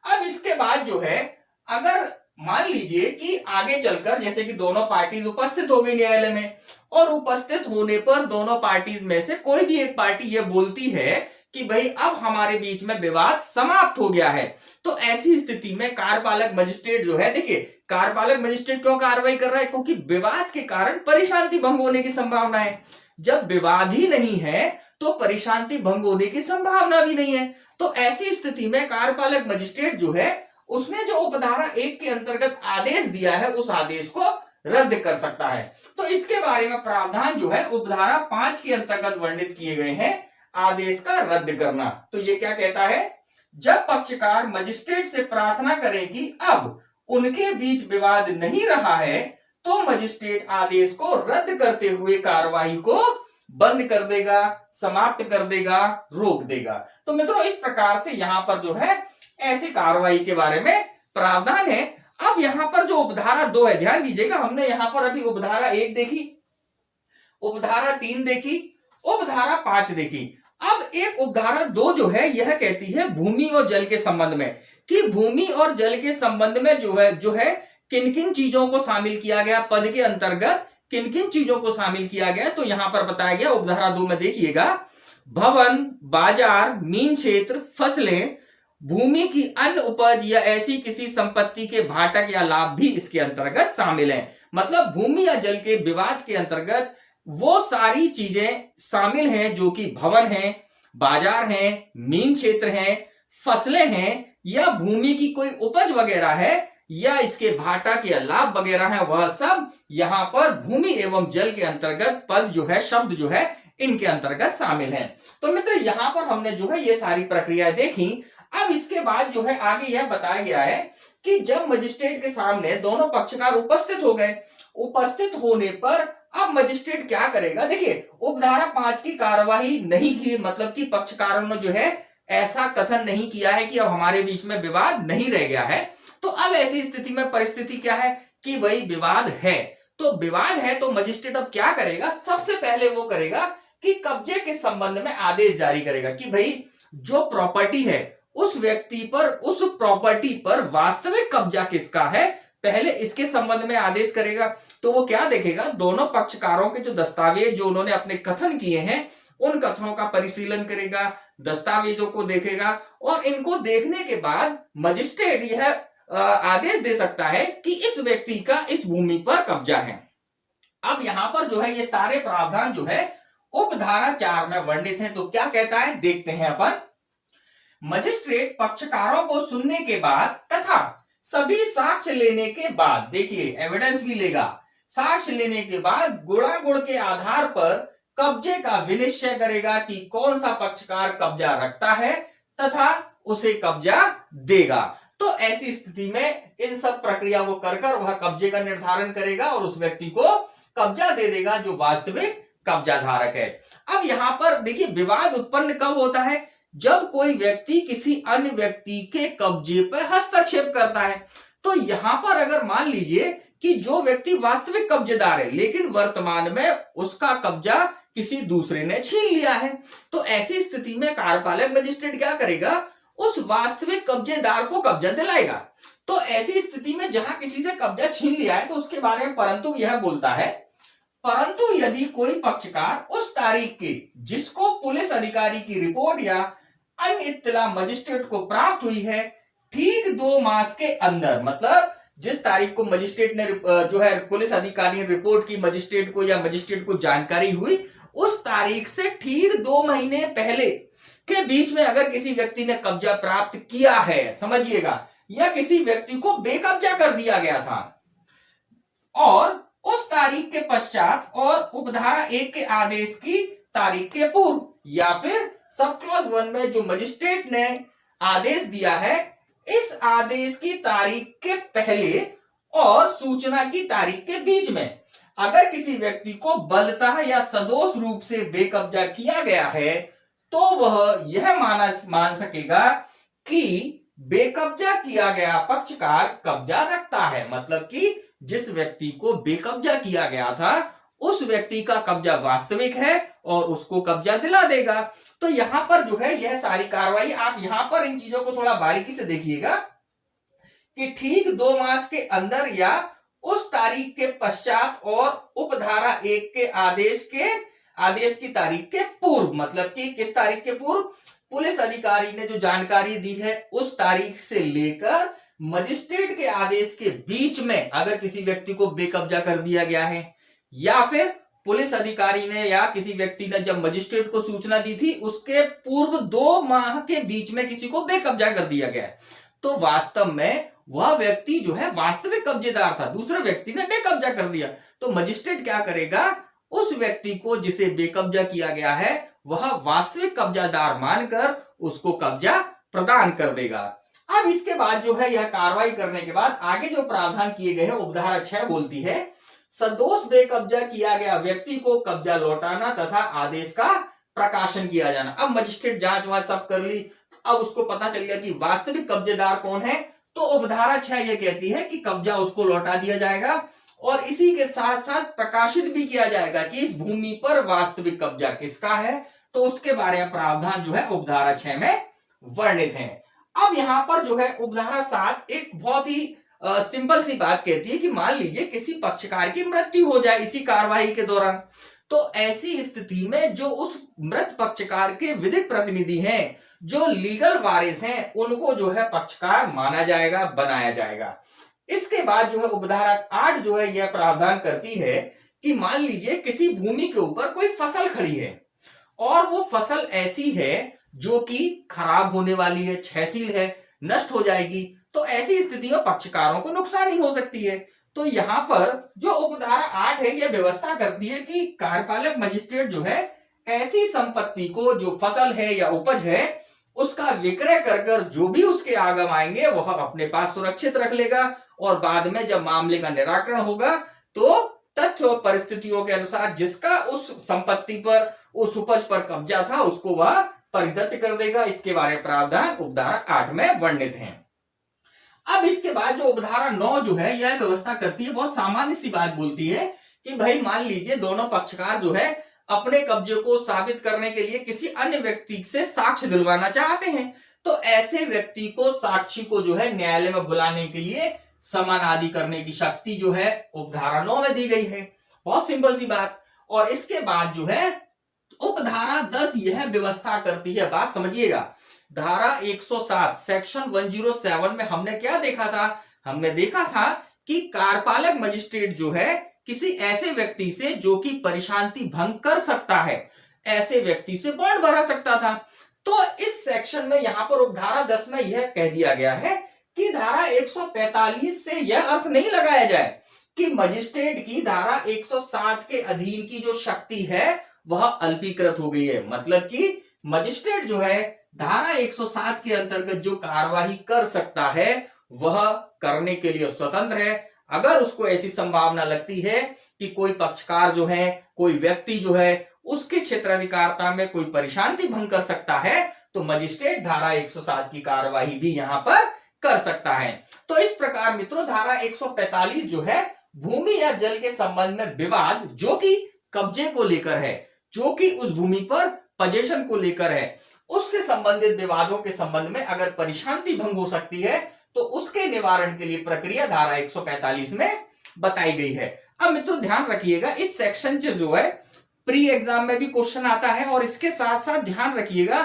अब इसके बाद जो है, अगर मान लीजिए कि आगे चलकर जैसे कि दोनों पार्टीज उपस्थित हो गई न्यायालय में, और उपस्थित होने पर दोनों पार्टीज में से कोई भी एक पार्टी यह बोलती है कि भाई अब हमारे बीच में विवाद समाप्त हो गया है, तो ऐसी स्थिति में कार्यपालक मजिस्ट्रेट जो है, देखिए कार्यपालक मजिस्ट्रेट क्यों कार्रवाई कर रहा है, क्योंकि विवाद के कारण परिशांति भंग होने की संभावना है। जब विवाद ही नहीं है तो परिशांति भंग होने की संभावना भी नहीं है। तो ऐसी स्थिति में कार्यपालक मजिस्ट्रेट जो है उसने जो उपधारा 1 के अंतर्गत आदेश दिया है उस आदेश को रद्द कर सकता है। तो इसके बारे में प्रावधान जो है उपधारा 5 के अंतर्गत वर्णित किए गए हैं, आदेश का रद्द करना। तो ये क्या कहता है, जब पक्षकार मजिस्ट्रेट से प्रार्थना करे कि अब उनके बीच विवाद नहीं रहा है तो मजिस्ट्रेट आदेश को रद्द करते हुए कार्रवाई को बंद कर देगा, समाप्त कर देगा, रोक देगा। तो मित्रों इस प्रकार से यहां पर जो है ऐसी कार्रवाई के बारे में प्रावधान है। अब यहां पर जो उपधारा 2 है, ध्यान दीजिएगा, हमने यहां पर अभी उपधारा 1 देखी, उपधारा 3 देखी, उपधारा 5 देखी। अब एक उपधारा 2 जो है यह कहती है भूमि और जल के संबंध में, कि भूमि और जल के संबंध में जो है किन किन चीजों को शामिल किया गया, पद के अंतर्गत किन किन चीजों को शामिल किया गया। तो यहां पर बताया गया उपधारा 2 में, देखिएगा, भवन, बाजार, मीन क्षेत्र, फसलें, भूमि की अन्य उपज या ऐसी किसी संपत्ति के भाटक या लाभ भी इसके अंतर्गत शामिल हैं। मतलब भूमि या जल के विवाद के अंतर्गत वो सारी चीजें शामिल हैं जो कि भवन है, बाजार है, मीन क्षेत्र है, फसलें हैं, या भूमि की कोई उपज वगैरह है, या इसके भाटक या लाभ वगैरह है, वह सब यहां पर भूमि एवं जल के अंतर्गत पद जो है, शब्द जो है, इनके अंतर्गत शामिल हैं। तो मित्र यहां पर हमने जो है ये सारी प्रक्रियाएं देखी। अब इसके बाद जो है आगे यह बताया गया है कि जब मजिस्ट्रेट के सामने दोनों पक्षकार उपस्थित हो गए, उपस्थित होने पर अब मजिस्ट्रेट क्या करेगा। देखिए उपधारा 5 की कार्यवाही नहीं की, मतलब कि पक्षकारों ने जो है ऐसा कथन नहीं किया है कि अब हमारे बीच में विवाद नहीं रह गया है। तो अब ऐसी स्थिति में परिस्थिति क्या है कि भाई विवाद है, तो विवाद है तो मजिस्ट्रेट अब क्या करेगा, सबसे पहले वो करेगा कि कब्जे के संबंध में आदेश जारी करेगा कि भाई जो प्रॉपर्टी है उस व्यक्ति पर, उस प्रॉपर्टी पर वास्तविक कब्जा किसका है, पहले इसके संबंध में आदेश करेगा। तो वो क्या देखेगा, दोनों पक्षकारों के जो दस्तावेज जो उन्होंने अपने कथन किए हैं उन कथनों का परिशीलन करेगा, दस्तावेजों को देखेगा, और इनको देखने के बाद मजिस्ट्रेट यह आदेश दे सकता है कि इस व्यक्ति का इस भूमि पर कब्जा है। अब यहां पर जो है ये सारे प्रावधान जो है उपधारा 4 में वर्णित हैं। तो क्या कहता है देखते हैं अपन। मजिस्ट्रेट पक्षकारों को सुनने के बाद तथा सभी साक्ष्य लेने के बाद, देखिए एविडेंस भी लेगा, साक्ष्य लेने के बाद गुणागुण के आधार पर कब्जे का विनिश्चय करेगा कि कौन सा पक्षकार कब्जा रखता है तथा उसे कब्जा देगा। तो ऐसी स्थिति में इन सब प्रक्रिया को कर वह कब्जे का निर्धारण करेगा और उस व्यक्ति को कब्जा दे देगा जो वास्तविक कब्जा धारक है। अब यहां पर देखिए विवाद उत्पन्न कब होता है, जब कोई व्यक्ति किसी अन्य व्यक्ति के कब्जे पर हस्तक्षेप करता है। तो यहां पर अगर मान लीजिए कि जो व्यक्ति वास्तविक कब्जेदार है लेकिन वर्तमान में उसका कब्जा किसी दूसरे ने छीन लिया है, तो ऐसी स्थिति में कार्यपालक मजिस्ट्रेट क्या करेगा, उस वास्तविक कब्जेदार को कब्जा दिलाएगा। तो ऐसी स्थिति में जहां किसी से कब्जा छीन लिया है तो उसके बारे में परंतु यह बोलता है, परंतु यदि कोई पक्षकार उस तारीख के जिसको पुलिस अधिकारी की रिपोर्ट या अन्य इत्तला मजिस्ट्रेट को प्राप्त हुई है ठीक 2 मास के अंदर, मतलब जिस तारीख को मजिस्ट्रेट ने जो है पुलिस अधिकारी ने रिपोर्ट की मजिस्ट्रेट को या मजिस्ट्रेट को जानकारी हुई, उस तारीख से ठीक 2 महीने पहले के बीच में अगर किसी व्यक्ति ने कब्जा प्राप्त किया है, समझिएगा, या किसी व्यक्ति को बेकब्जा कर दिया गया था और उस तारीख के पश्चात और उपधारा 1 के आदेश की तारीख के पूर्व, या फिर सब क्लॉज 1 में जो मजिस्ट्रेट ने आदेश दिया है इस आदेश की तारीख के पहले और सूचना की तारीख के बीच में अगर किसी व्यक्ति को बलतः या सदोष रूप से बेकब्जा किया गया है तो वह यह मान सकेगा कि बेकब्जा किया गया पक्षकार कब्जा रखता है। मतलब कि जिस व्यक्ति को बेकब्जा किया गया था उस व्यक्ति का कब्जा वास्तविक है और उसको कब्जा दिला देगा। तो यहां पर जो है यह सारी कार्रवाई, आप यहां पर इन चीजों को थोड़ा बारीकी से देखिएगा कि ठीक 2 मास के अंदर या उस तारीख के पश्चात और उपधारा 1 के आदेश की तारीख के पूर्व, मतलब कि किस तारीख के पूर्व, पुलिस अधिकारी ने जो जानकारी दी है उस तारीख से लेकर मजिस्ट्रेट के आदेश के बीच में अगर किसी व्यक्ति को बेकब्जा कर दिया गया है, या फिर पुलिस अधिकारी ने या किसी व्यक्ति ने जब मजिस्ट्रेट को सूचना दी थी उसके पूर्व 2 माह के बीच में किसी को बेकब्जा कर दिया गया है, तो वास्तव में वह व्यक्ति जो है वास्तविक कब्जेदार था, दूसरे व्यक्ति ने बेकब्जा कर दिया। तो मजिस्ट्रेट क्या करेगा, उस व्यक्ति को जिसे बेकब्जा किया गया है वह वास्तविक कब्जादार मानकर उसको कब्जा प्रदान कर देगा। अब इसके बाद जो है यह कार्रवाई करने के बाद आगे जो प्रावधान किए गए हैं उपधारा 6 बोलती है सदोष बेकब्जा किया गया व्यक्ति को कब्जा लौटाना तथा आदेश का प्रकाशन किया जाना। अब मजिस्ट्रेट जांच वांच सब कर ली, अब उसको पता चल गया कि वास्तविक कब्जेदार कौन है, तो उपधारा 6 यह कहती है कि कब्जा उसको लौटा दिया जाएगा और इसी के साथ साथ प्रकाशित भी किया जाएगा कि इस भूमि पर वास्तविक कब्जा किसका है, तो उसके बारे में प्रावधान जो है उपधारा 6 में वर्णित है। अब यहां पर जो है उपधारा 7 एक बहुत ही सिंपल सी बात कहती है कि मान लीजिए किसी पक्षकार की मृत्यु हो जाए इसी कार्यवाही के दौरान, तो ऐसी स्थिति में जो उस मृत पक्षकार के विधिक प्रतिनिधि हैं, जो लीगल वारिस हैं, उनको जो है पक्षकार माना जाएगा, बनाया जाएगा। इसके बाद जो है उपधारा 8 जो है यह प्रावधान करती है कि मान लीजिए किसी भूमि के ऊपर कोई फसल खड़ी है और वो फसल ऐसी है जो कि खराब होने वाली है, क्षयशील है, नष्ट हो जाएगी, तो ऐसी स्थिति में पक्षकारों को नुकसानी हो सकती है। तो यहां पर जो उपधारा 8 है यह व्यवस्था करती है कि कार्यपालक मजिस्ट्रेट जो है ऐसी संपत्ति को, जो फसल है या उपज है, उसका विक्रय कर जो भी उसके आगम आएंगे वह अपने पास सुरक्षित रख लेगा और बाद में जब मामले का निराकरण होगा तो तथ्य और परिस्थितियों के अनुसार जिसका उस संपत्ति पर, उस उपज पर कब्जा था उसको वह परिदत्त कर देगा। इसके बारे में प्रावधान उपधारा 8 में वर्णित है। अब इसके बाद जो उपधारा 9 जो है यह व्यवस्था करती है, बहुत सामान्य सी बात बोलती है कि भाई मान लीजिए दोनों पक्षकार जो है अपने कब्जे को साबित करने के लिए किसी अन्य व्यक्ति से साक्ष्य दिलवाना चाहते हैं, तो ऐसे व्यक्ति को, साक्षी को जो है न्यायालय में बुलाने के लिए समान आदि करने की शक्ति जो है उपधारा 9 में दी गई है। बहुत सिंपल सी बात। और इसके बाद जो है उपधारा 10 यह व्यवस्था करती है, बात समझिएगा, धारा 107 सेक्शन 107 में हमने क्या देखा था, हमने देखा था कि कार्यपालक मजिस्ट्रेट जो है किसी ऐसे व्यक्ति से जो कि परिशांति भंग कर सकता है, ऐसे व्यक्ति से बॉन्ड भरा सकता था। तो इस सेक्शन में यहां पर उपधारा 10 में यह कह दिया गया है कि धारा 145 से यह अर्थ नहीं लगाया जाए कि मजिस्ट्रेट की धारा 107 के अधीन की जो शक्ति है वह अल्पीकृत हो गई है। मतलब कि मजिस्ट्रेट जो है धारा 107 के अंतर्गत जो कार्यवाही कर सकता है वह करने के लिए स्वतंत्र है। अगर उसको ऐसी संभावना लगती है कि कोई पक्षकार जो है, कोई व्यक्ति जो है उसके क्षेत्राधिकारता में कोई परिशांति भंग कर सकता है, तो मजिस्ट्रेट धारा 107 की कार्यवाही भी यहां पर कर सकता है। तो इस प्रकार मित्रों धारा 145 जो है भूमि या जल के संबंध में विवाद जो कि कब्जे को लेकर है, जो कि उस भूमि पर पोजीशन को लेकर है, उससे संबंधित विवादों के संबंध में अगर परिशांति भंग हो सकती है तो उसके निवारण के लिए प्रक्रिया धारा 145 में बताई गई है। अब मित्रों ध्यान रखिएगा, इस सेक्शन से जो है प्री एग्जाम में भी क्वेश्चन आता है और इसके साथ साथ ध्यान रखिएगा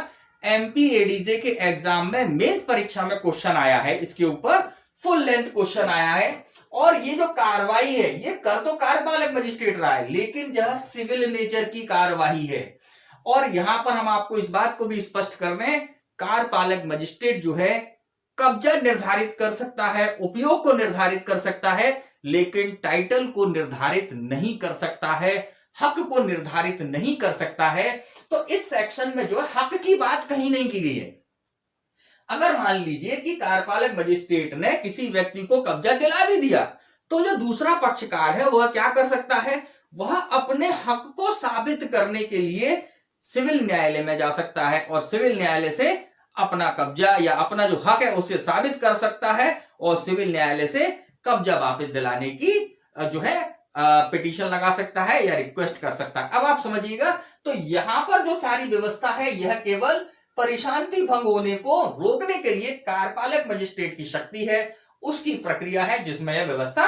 एमपीएडीजे के एग्जाम में मेंस परीक्षा में क्वेश्चन आया है, इसके ऊपर फुल लेंथ क्वेश्चन आया है। और ये जो कार्रवाई है ये कर तो कार्यपालक मजिस्ट्रेट रहा है, लेकिन यह सिविल नेचर की कार्यवाही है। और यहां पर हम आपको इस बात को भी स्पष्ट कर दें, कार्यपालक मजिस्ट्रेट जो है कब्जा निर्धारित कर सकता है, उपयोग को निर्धारित कर सकता है, लेकिन टाइटल को निर्धारित नहीं कर सकता है, हक को निर्धारित नहीं कर सकता है। तो इस सेक्शन में जो है हक की बात कहीं नहीं की गई है। अगर मान लीजिए कि कार्यपालक मजिस्ट्रेट ने किसी व्यक्ति को कब्जा दिला भी दिया, तो जो दूसरा पक्षकार है वह क्या कर सकता है, वह अपने हक को साबित करने के लिए सिविल न्यायालय में जा सकता है और सिविल न्यायालय से अपना कब्जा या अपना जो हक है उसे साबित कर सकता है और सिविल न्यायालय से कब्जा वापस दिलाने की जो है पिटीशन लगा सकता है या रिक्वेस्ट कर सकता है। अब आप समझिएगा, तो यहां पर जो सारी व्यवस्था है यह केवल परिशांति भंग होने को रोकने के लिए कार्यपालक मजिस्ट्रेट की शक्ति है, उसकी प्रक्रिया है जिसमें यह व्यवस्था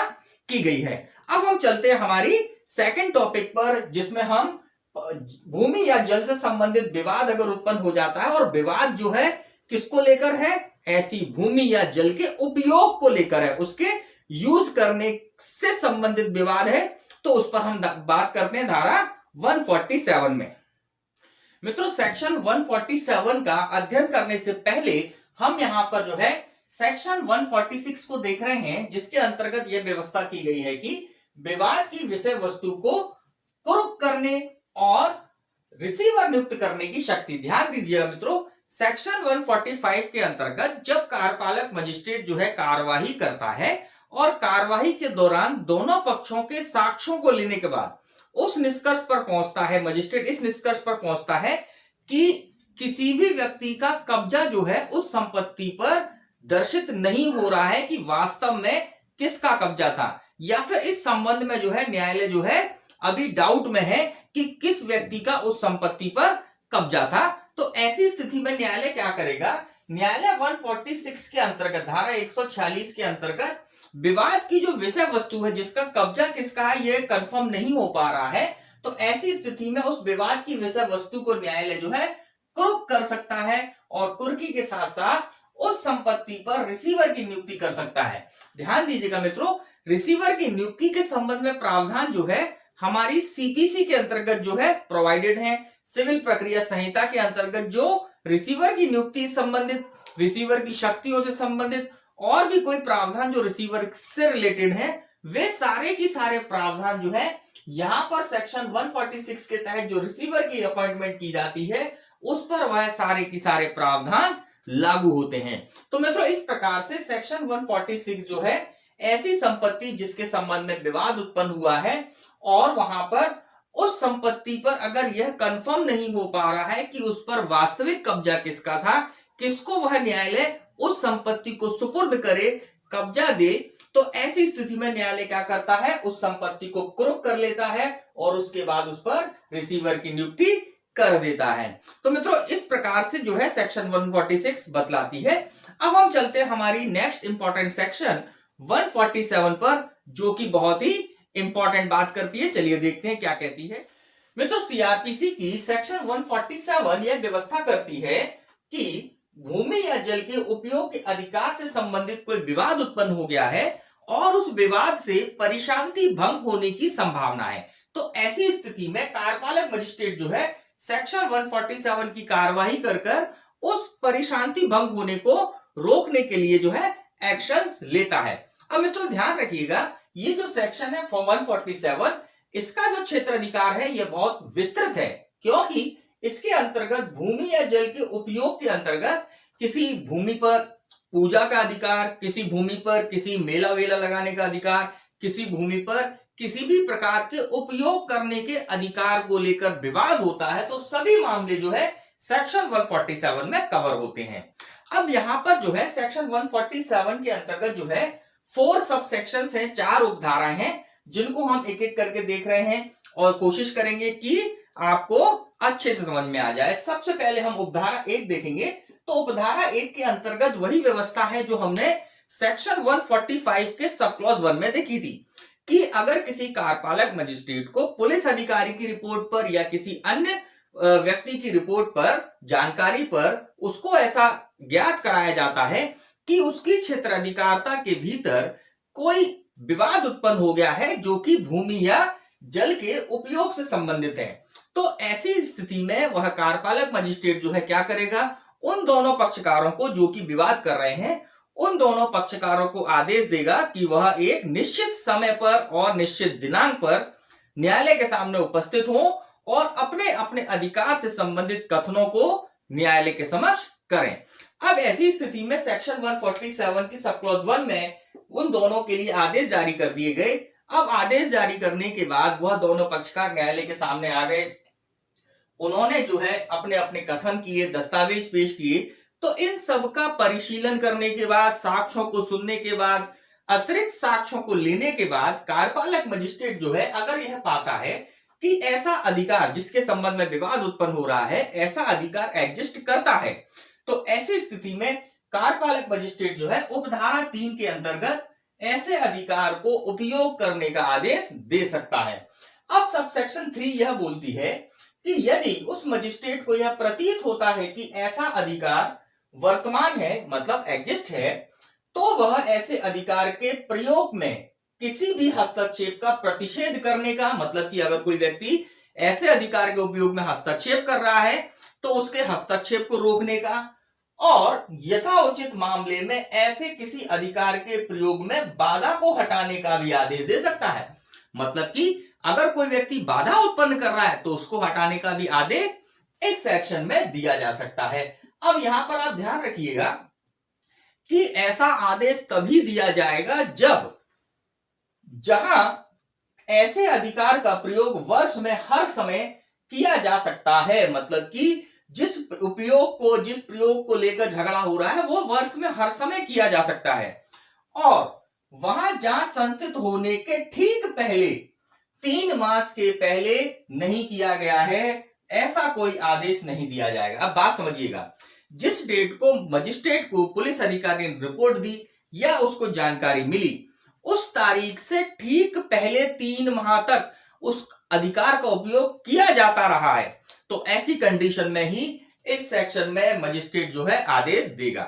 की गई है। अब हम चलते हैं हमारी सेकंड टॉपिक पर, जिसमें हम भूमि या जल से संबंधित विवाद अगर उत्पन्न हो जाता है और विवाद जो है किसको लेकर है, ऐसी भूमि या जल के उपयोग को लेकर है, उसके यूज करने से संबंधित विवाद है, तो उस पर हम बात करते हैं धारा 147 में। मित्रों सेक्शन 147 का अध्ययन करने से पहले हम यहां पर जो है सेक्शन 146 को देख रहे हैं, जिसके अंतर्गत यह व्यवस्था की गई है कि विवाद की विषय वस्तु को कुर्क करने और रिसीवर नियुक्त करने की शक्ति। ध्यान दीजिएगा मित्रों, सेक्शन 145 के अंतर्गत जब कार्यपालक मजिस्ट्रेट जो है कार्यवाही करता है और कार्यवाही के दौरान दोनों पक्षों के साक्ष्यों को लेने के बाद उस निष्कर्ष पर पहुंचता है, मजिस्ट्रेट इस निष्कर्ष पर पहुंचता है कि किसी भी व्यक्ति का कब्जा जो है उस संपत्ति पर दर्शित नहीं हो रहा है कि वास्तव में किसका कब्जा था, या फिर इस संबंध में जो है न्यायालय जो है अभी डाउट में है कि किस व्यक्ति का उस संपत्ति पर कब्जा था। तो ऐसी स्थिति में न्यायालय क्या करेगा, न्यायालय 146 के अंतर्गत धारा 146 के अंतर्गत विवाद की जो विषय वस्तु है, जिसका कब्जा किसका है यह कंफर्म नहीं हो पा रहा है, तो ऐसी स्थिति में उस विवाद की विषय वस्तु को न्यायालय जो है कुर्क कर सकता है और कुर्की के साथ साथ उस संपत्ति पर रिसीवर की नियुक्ति कर सकता है। ध्यान दीजिएगा मित्रों, रिसीवर की नियुक्ति के संबंध में प्रावधान जो है हमारी सीपीसी के अंतर्गत जो है प्रोवाइडेड है। सिविल प्रक्रिया संहिता के अंतर्गत जो रिसीवर की नियुक्ति संबंधित, रिसीवर की शक्तियों से संबंधित और भी कोई प्रावधान जो रिसीवर से रिलेटेड है, वे सारे की सारे प्रावधान जो है यहां पर सेक्शन 146 के तहत जो रिसीवर की अपॉइंटमेंट की जाती है उस पर वह सारे की सारे प्रावधान लागू होते हैं। तो मित्रों इस प्रकार से सेक्शन 146 जो है ऐसी संपत्ति जिसके संबंध में विवाद उत्पन्न हुआ है और वहां पर उस संपत्ति पर अगर यह कंफर्म नहीं हो पा रहा है कि उस पर वास्तविक कब्जा किसका था, किसको वह न्यायालय उस संपत्ति को सुपुर्द करे, कब्जा दे, तो ऐसी स्थिति में न्यायालय क्या करता है, उस संपत्ति को कुर्क कर लेता है और उसके बाद उस पर रिसीवर की नियुक्ति कर देता है। तो मित्रों इस प्रकार से जो है सेक्शन 146 बतलाती है। अब हम चलते हैं हमारी नेक्स्ट इंपॉर्टेंट सेक्शन 147 पर, जो कि बहुत ही इंपॉर्टेंट बात करती है। चलिए देखते हैं क्या कहती है। मित्रों सीआरपीसी की सेक्शन 147 यह व्यवस्था करती है कि भूमि या जल के उपयोग के अधिकार से संबंधित कोई विवाद उत्पन्न हो गया है और उस विवाद से परिशांति भंग होने की संभावना है, तो ऐसी स्थिति में कार्यपालक मजिस्ट्रेट जो है सेक्शन 147 की कार्यवाही कर उस परिशांति भंग होने को रोकने के लिए जो है एक्शंस लेता है। अब मित्रों ध्यान रखिएगा, ये जो सेक्शन है 147 इसका जो क्षेत्र अधिकार है यह बहुत विस्तृत है, क्योंकि इसके अंतर्गत भूमि या जल के उपयोग के अंतर्गत किसी भूमि पर पूजा का अधिकार, किसी भूमि पर किसी मेला वेला लगाने का अधिकार, किसी भूमि पर किसी भी प्रकार के उपयोग करने के अधिकार को लेकर विवाद होता है, तो सभी मामले जो है सेक्शन 147 में कवर होते हैं। अब यहां पर जो है सेक्शन 147 के अंतर्गत जो है 4 सब सेक्शंस हैं, 4 उपधाराएं हैं, जिनको हम एक एक करके देख रहे हैं और कोशिश करेंगे कि आपको अच्छे से समझ में आ जाए। सबसे पहले हम उपधारा 1 देखेंगे। तो उपधारा 1 के अंतर्गत वही व्यवस्था है जो हमने सेक्शन 145 के सब क्लॉज 1 में देखी थी कि अगर किसी कार्यपालक मजिस्ट्रेट को पुलिस अधिकारी की रिपोर्ट पर या किसी अन्य व्यक्ति की रिपोर्ट पर, जानकारी पर उसको ऐसा ज्ञात कराया जाता है कि उसकी क्षेत्राधिकारता के भीतर कोई विवाद उत्पन्न हो गया है जो कि भूमि या जल के उपयोग से संबंधित है, तो ऐसी स्थिति में वह कार्यपालक मजिस्ट्रेट जो है क्या करेगा, उन दोनों पक्षकारों को जो कि विवाद कर रहे हैं, उन दोनों पक्षकारों को आदेश देगा कि वह एक निश्चित समय पर और निश्चित दिनांक पर न्यायालय के सामने उपस्थित हों और अपने अपने अधिकार से संबंधित कथनों को न्यायालय के समक्ष करें। अब ऐसी स्थिति में सेक्शन 147 की सब क्लॉज 1 में उन दोनों के लिए आदेश जारी कर दिए गए। अब आदेश जारी करने के बाद वह दोनों पक्षकार न्यायालय के सामने आ गए, उन्होंने जो है अपने अपने कथन किए, दस्तावेज पेश किए। तो इन सब का परिशीलन करने के बाद, साक्ष्यों को सुनने के बाद, अतिरिक्त साक्ष्यों को लेने के बाद कार्यपालक मजिस्ट्रेट जो है अगर यह पाता है कि ऐसा अधिकार जिसके संबंध में विवाद उत्पन्न हो रहा है, ऐसा अधिकार एग्जिस्ट करता है, तो ऐसी स्थिति में कार्यपालक मजिस्ट्रेट जो है उपधारा 3 के अंतर्गत ऐसे अधिकार को उपयोग करने का आदेश दे सकता है। अब सब सेक्शन 3 यह बोलती है कि यदि उस मजिस्ट्रेट को यह प्रतीत होता है कि ऐसा अधिकार वर्तमान है, मतलब एग्जिस्ट है, तो वह ऐसे अधिकार के प्रयोग में किसी भी हस्तक्षेप का प्रतिषेध करने का, मतलब कि अगर कोई व्यक्ति ऐसे अधिकार के उपयोग में हस्तक्षेप कर रहा है तो उसके हस्तक्षेप को रोकने का, और यथाउचित मामले में ऐसे किसी अधिकार के प्रयोग में बाधा को हटाने का भी आदेश दे सकता है। मतलब कि अगर कोई व्यक्ति बाधा उत्पन्न कर रहा है तो उसको हटाने का भी आदेश इस सेक्शन में दिया जा सकता है। अब यहां पर आप ध्यान रखिएगा कि ऐसा आदेश तभी दिया जाएगा जहां ऐसे अधिकार का प्रयोग वर्ष में हर समय किया जा सकता है। मतलब कि जिस प्रयोग को लेकर झगड़ा हो रहा है वो वर्ष में हर समय किया जा सकता है, और वहां जांच संस्थित होने के ठीक पहले 3 मास के पहले नहीं किया गया है, ऐसा कोई आदेश नहीं दिया जाएगा। अब बात समझिएगा, जिस डेट को मजिस्ट्रेट को पुलिस अधिकारी ने रिपोर्ट दी या उसको जानकारी मिली, उस तारीख से ठीक पहले 3 माह तक उस अधिकार का उपयोग किया जाता रहा है, तो ऐसी कंडीशन में ही इस सेक्शन में मजिस्ट्रेट जो है आदेश देगा।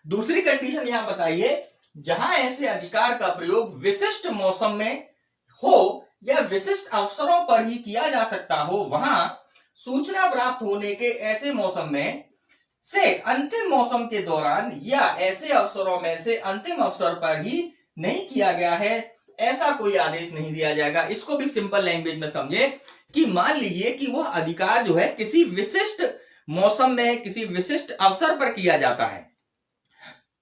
दूसरी कंडीशन यहां बताइए, जहां ऐसे अधिकार का प्रयोग विशिष्ट मौसम में हो या विशिष्ट अवसरों पर ही किया जा सकता हो, वहां सूचना प्राप्त होने के ऐसे मौसम में से अंतिम मौसम के दौरान या ऐसे अवसरों में से अंतिम अवसर पर ही नहीं किया गया है, ऐसा कोई आदेश नहीं दिया जाएगा। इसको भी सिंपल लैंग्वेज में समझे कि मान लीजिए कि वह अधिकार जो है किसी विशिष्ट मौसम में किसी विशिष्ट अवसर पर किया जाता है,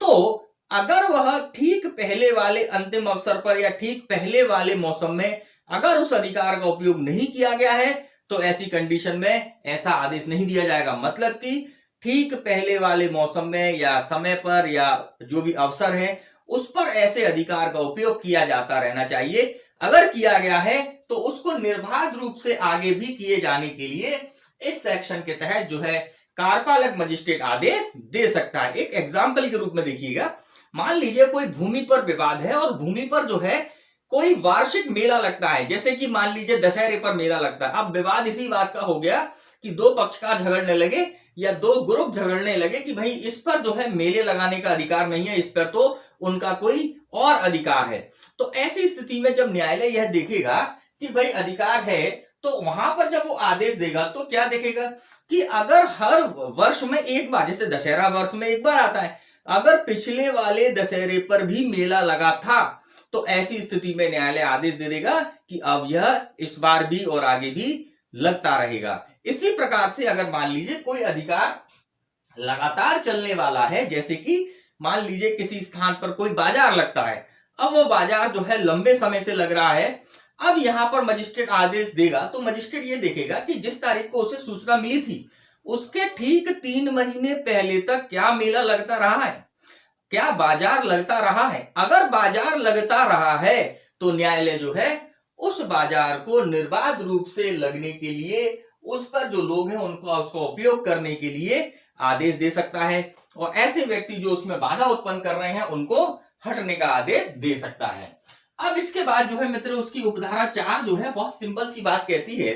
तो अगर वह ठीक पहले वाले अंतिम अवसर पर या ठीक पहले वाले मौसम में अगर उस अधिकार का उपयोग नहीं किया गया है, तो ऐसी कंडीशन में ऐसा आदेश नहीं दिया जाएगा। मतलब कि ठीक पहले वाले मौसम में या समय पर या जो भी अवसर है उस पर ऐसे अधिकार का उपयोग किया जाता रहना चाहिए। अगर किया गया है तो उसको निर्बाध रूप से आगे भी किए जाने के लिए इस सेक्शन के तहत जो है कार्यपालक मजिस्ट्रेट आदेश दे सकता है। एक एग्जाम्पल के रूप में देखिएगा, मान लीजिए कोई भूमि पर विवाद है और भूमि पर जो है कोई वार्षिक मेला लगता है, जैसे कि मान लीजिए दशहरे पर मेला लगता है। अब विवाद इसी बात का हो गया कि 2 पक्षकार झगड़ने लगे या 2 ग्रुप झगड़ने लगे कि भाई इस पर जो है मेले लगाने का अधिकार नहीं है, इस पर तो उनका कोई और अधिकार है। तो ऐसी स्थिति में जब न्यायालय यह देखेगा कि भाई अधिकार है, तो वहां पर जब वो आदेश देगा तो क्या देखेगा कि अगर हर वर्ष में एक बार, जैसे दशहरा वर्ष में एक बार आता है, अगर पिछले वाले दशहरे पर भी मेला लगा था, तो ऐसी स्थिति में न्यायालय आदेश दे देगा कि अब यह इस बार भी और आगे भी लगता रहेगा। इसी प्रकार से अगर मान लीजिए कोई अधिकार लगातार चलने वाला है, जैसे कि मान लीजिए किसी स्थान पर कोई बाजार लगता है, अब वो बाजार जो है लंबे समय से लग रहा है, अब यहां पर मजिस्ट्रेट आदेश देगा तो मजिस्ट्रेट ये देखेगा कि जिस तारीख को उसे सूचना मिली थी उसके ठीक 3 महीने पहले तक क्या मेला लगता रहा है, क्या बाजार लगता रहा है। अगर बाजार लगता रहा है तो न्यायालय जो है उस बाजार को निर्बाध रूप से लगने के लिए, उस पर जो लोग हैं उनका उसका उपयोग करने के लिए आदेश दे सकता है, और ऐसे व्यक्ति जो उसमें बाधा उत्पन्न कर रहे हैं उनको हटने का आदेश दे सकता है। अब इसके बाद जो है मित्र उसकी उपधारा 4 जो है बहुत सिंपल सी बात कहती है।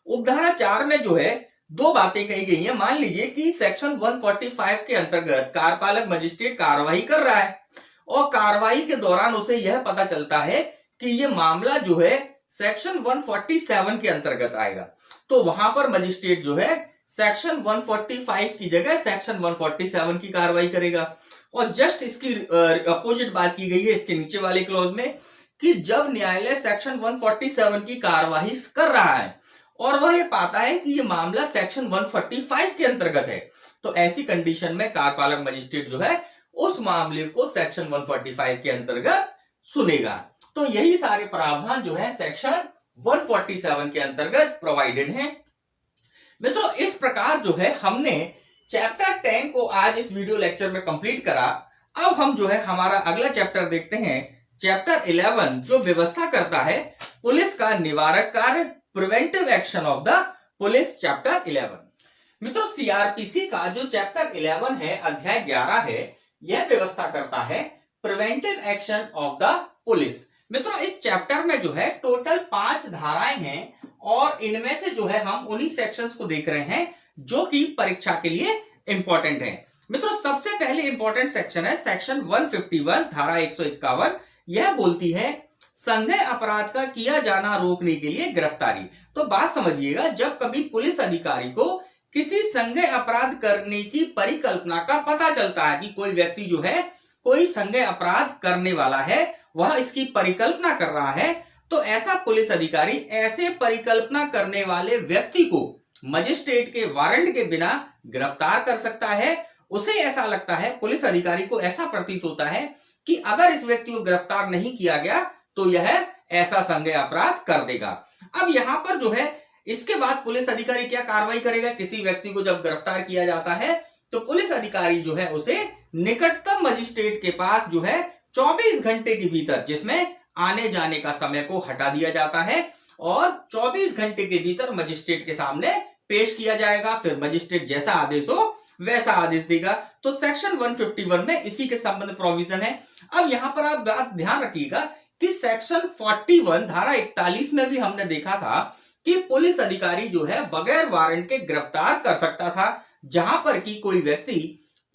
उपधारा 4 में जो है 2 बातें कही गई हैं। मान लीजिए कि सेक्शन 145 के अंतर्गत कार्यपालक मजिस्ट्रेट कार्रवाई कर रहा है और कार्रवाई के दौरान उसे यह पता चलता है कि यह मामला जो है सेक्शन 147 के अंतर्गत आएगा, तो वहां पर मजिस्ट्रेट जो है सेक्शन 145 की जगह सेक्शन 147 की कार्रवाई करेगा। और जस्ट इसकी अपोजिट बात की गई है इसके नीचे वाले क्लॉज में कि जब न्यायालय सेक्शन 147 की कार्रवाई कर रहा है और वह ये पाता है कि ये मामला सेक्शन 145 के अंतर्गत है, तो ऐसी कंडीशन में कार्यपालक मजिस्ट्रेट जो है उस मामले को सेक्शन 145 के अंतर्गत सुनेगा। तो यही सारे प्रावधान जो है सेक्शन 147 के अंतर्गत प्रोवाइडेड हैं। मित्रों इस प्रकार जो है हमने चैप्टर 10 को आज इस वीडियो लेक्चर में कंप्लीट करा। अब हम जो है हमारा अगला चैप्टर देखते हैं, चैप्टर 11 जो व्यवस्था करता है पुलिस का निवारक कार्य, preventive action of the police, chapter 11। मित्रों सीआरपीसी का जो चैप्टर 11 है, अध्याय 11 है, यह व्यवस्था करता है preventive action of the police. मित्रों इस चैप्टर में जो है टोटल 5 धाराएं हैं और इनमें से जो है हम उन्हीं सेक्शंस को देख रहे हैं जो कि परीक्षा के लिए इंपॉर्टेंट है। मित्रों सबसे पहले इंपॉर्टेंट सेक्शन है सेक्शन 151 धारा 151। यह बोलती है संदेह अपराध का किया जाना रोकने के लिए गिरफ्तारी। तो बात समझिएगा, जब कभी पुलिस अधिकारी को किसी संदेह अपराध करने की परिकल्पना का पता चलता है कि कोई व्यक्ति जो है कोई संदेह अपराध करने वाला है, वह इसकी परिकल्पना कर रहा है, तो ऐसा पुलिस अधिकारी ऐसे परिकल्पना करने वाले व्यक्ति को मजिस्ट्रेट के वारंट के बिना गिरफ्तार कर सकता है उसे ऐसा लगता है, पुलिस अधिकारी को ऐसा प्रतीत होता है कि अगर इस व्यक्ति को गिरफ्तार नहीं किया गया तो यह ऐसा संज्ञेय अपराध कर देगा। अब यहां पर जो है इसके बाद पुलिस अधिकारी क्या कार्रवाई करेगा? किसी व्यक्ति को जब गिरफ्तार किया जाता है तो पुलिस अधिकारी जो है उसे निकटतम मजिस्ट्रेट के पास जो है 24 घंटे के भीतर, जिसमें आने जाने का समय को हटा दिया जाता है, और 24 घंटे के भीतर मजिस्ट्रेट के सामने पेश किया जाएगा। फिर मजिस्ट्रेट जैसा आदेश हो वैसा आदेश देगा। तो सेक्शन 151 में इसी के संबंध प्रोविजन है। अब यहां पर आप बात ध्यान रखिएगा कि सेक्शन 41 धारा 41 में भी हमने देखा था कि पुलिस अधिकारी जो है बगैर वारंट के गिरफ्तार कर सकता था। जहां पर कि कोई व्यक्ति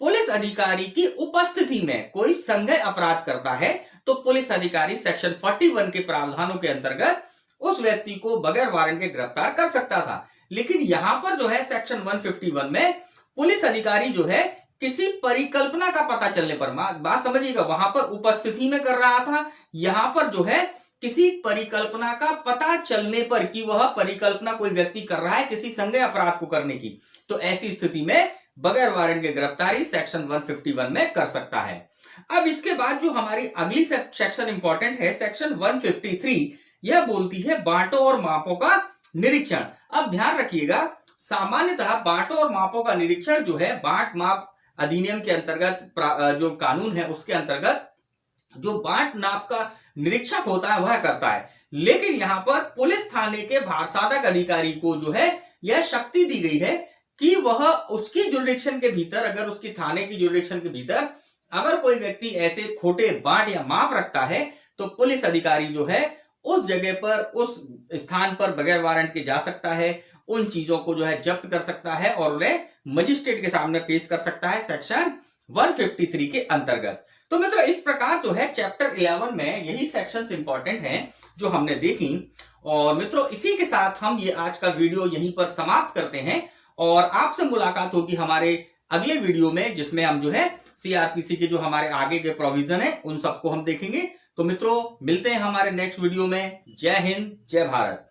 पुलिस अधिकारी की उपस्थिति में कोई संज्ञेय अपराध करता है तो पुलिस अधिकारी सेक्शन 41 के प्रावधानों के अंतर्गत उस व्यक्ति को बगैर वारंट के गिरफ्तार कर सकता था। लेकिन यहां पर जो है सेक्शन 151 में पुलिस अधिकारी जो है किसी परिकल्पना का पता चलने पर, बात समझिएगा, वहां पर उपस्थिति में कर रहा था, यहां पर जो है किसी परिकल्पना का पता चलने पर कि वह परिकल्पना कोई व्यक्ति कर रहा है किसी संज्ञेय अपराध को करने की, तो ऐसी स्थिति में बगैर वारंट के गिरफ्तारी सेक्शन 151 में कर सकता है। अब इसके बाद जो हमारी अगली सेक्शन इंपॉर्टेंट है, सेक्शन 153, यह बोलती है बांटो और मापों का निरीक्षण। अब ध्यान रखिएगा, सामान्यतः बांटो और मापों का निरीक्षण जो है बांट माप अधिनियम के अंतर्गत जो कानून है उसके अंतर्गत जो बांट नाप का निरीक्षक होता है वह करता है। लेकिन यहां पर पुलिस थाने के भारसाधक अधिकारी को जो है यह शक्ति दी गई है कि वह उसकी जुरिडिक्शन के भीतर, अगर उसकी थाने की जुरिडिक्शन के भीतर अगर कोई व्यक्ति ऐसे खोटे बांट या माप रखता है तो पुलिस अधिकारी जो है उस जगह पर, उस स्थान पर बगैर वारंट के जा सकता है, उन चीजों को जो है जब्त कर सकता है और उन्हें मजिस्ट्रेट के सामने पेश कर सकता है सेक्शन 153 के अंतर्गत। तो मित्रों इस प्रकार जो है चैप्टर 11 में यही सेक्शंस इंपॉर्टेंट हैं जो हमने देखी। और मित्रों इसी के साथ हम ये आज का वीडियो यहीं पर समाप्त करते हैं और आपसे मुलाकात होगी हमारे अगले वीडियो में, जिसमें हम जो है सीआरपीसी के जो हमारे आगे के प्रोविजन है उन सबको हम देखेंगे। तो मित्रों मिलते हैं हमारे नेक्स्ट वीडियो में। जय हिंद, जय भारत।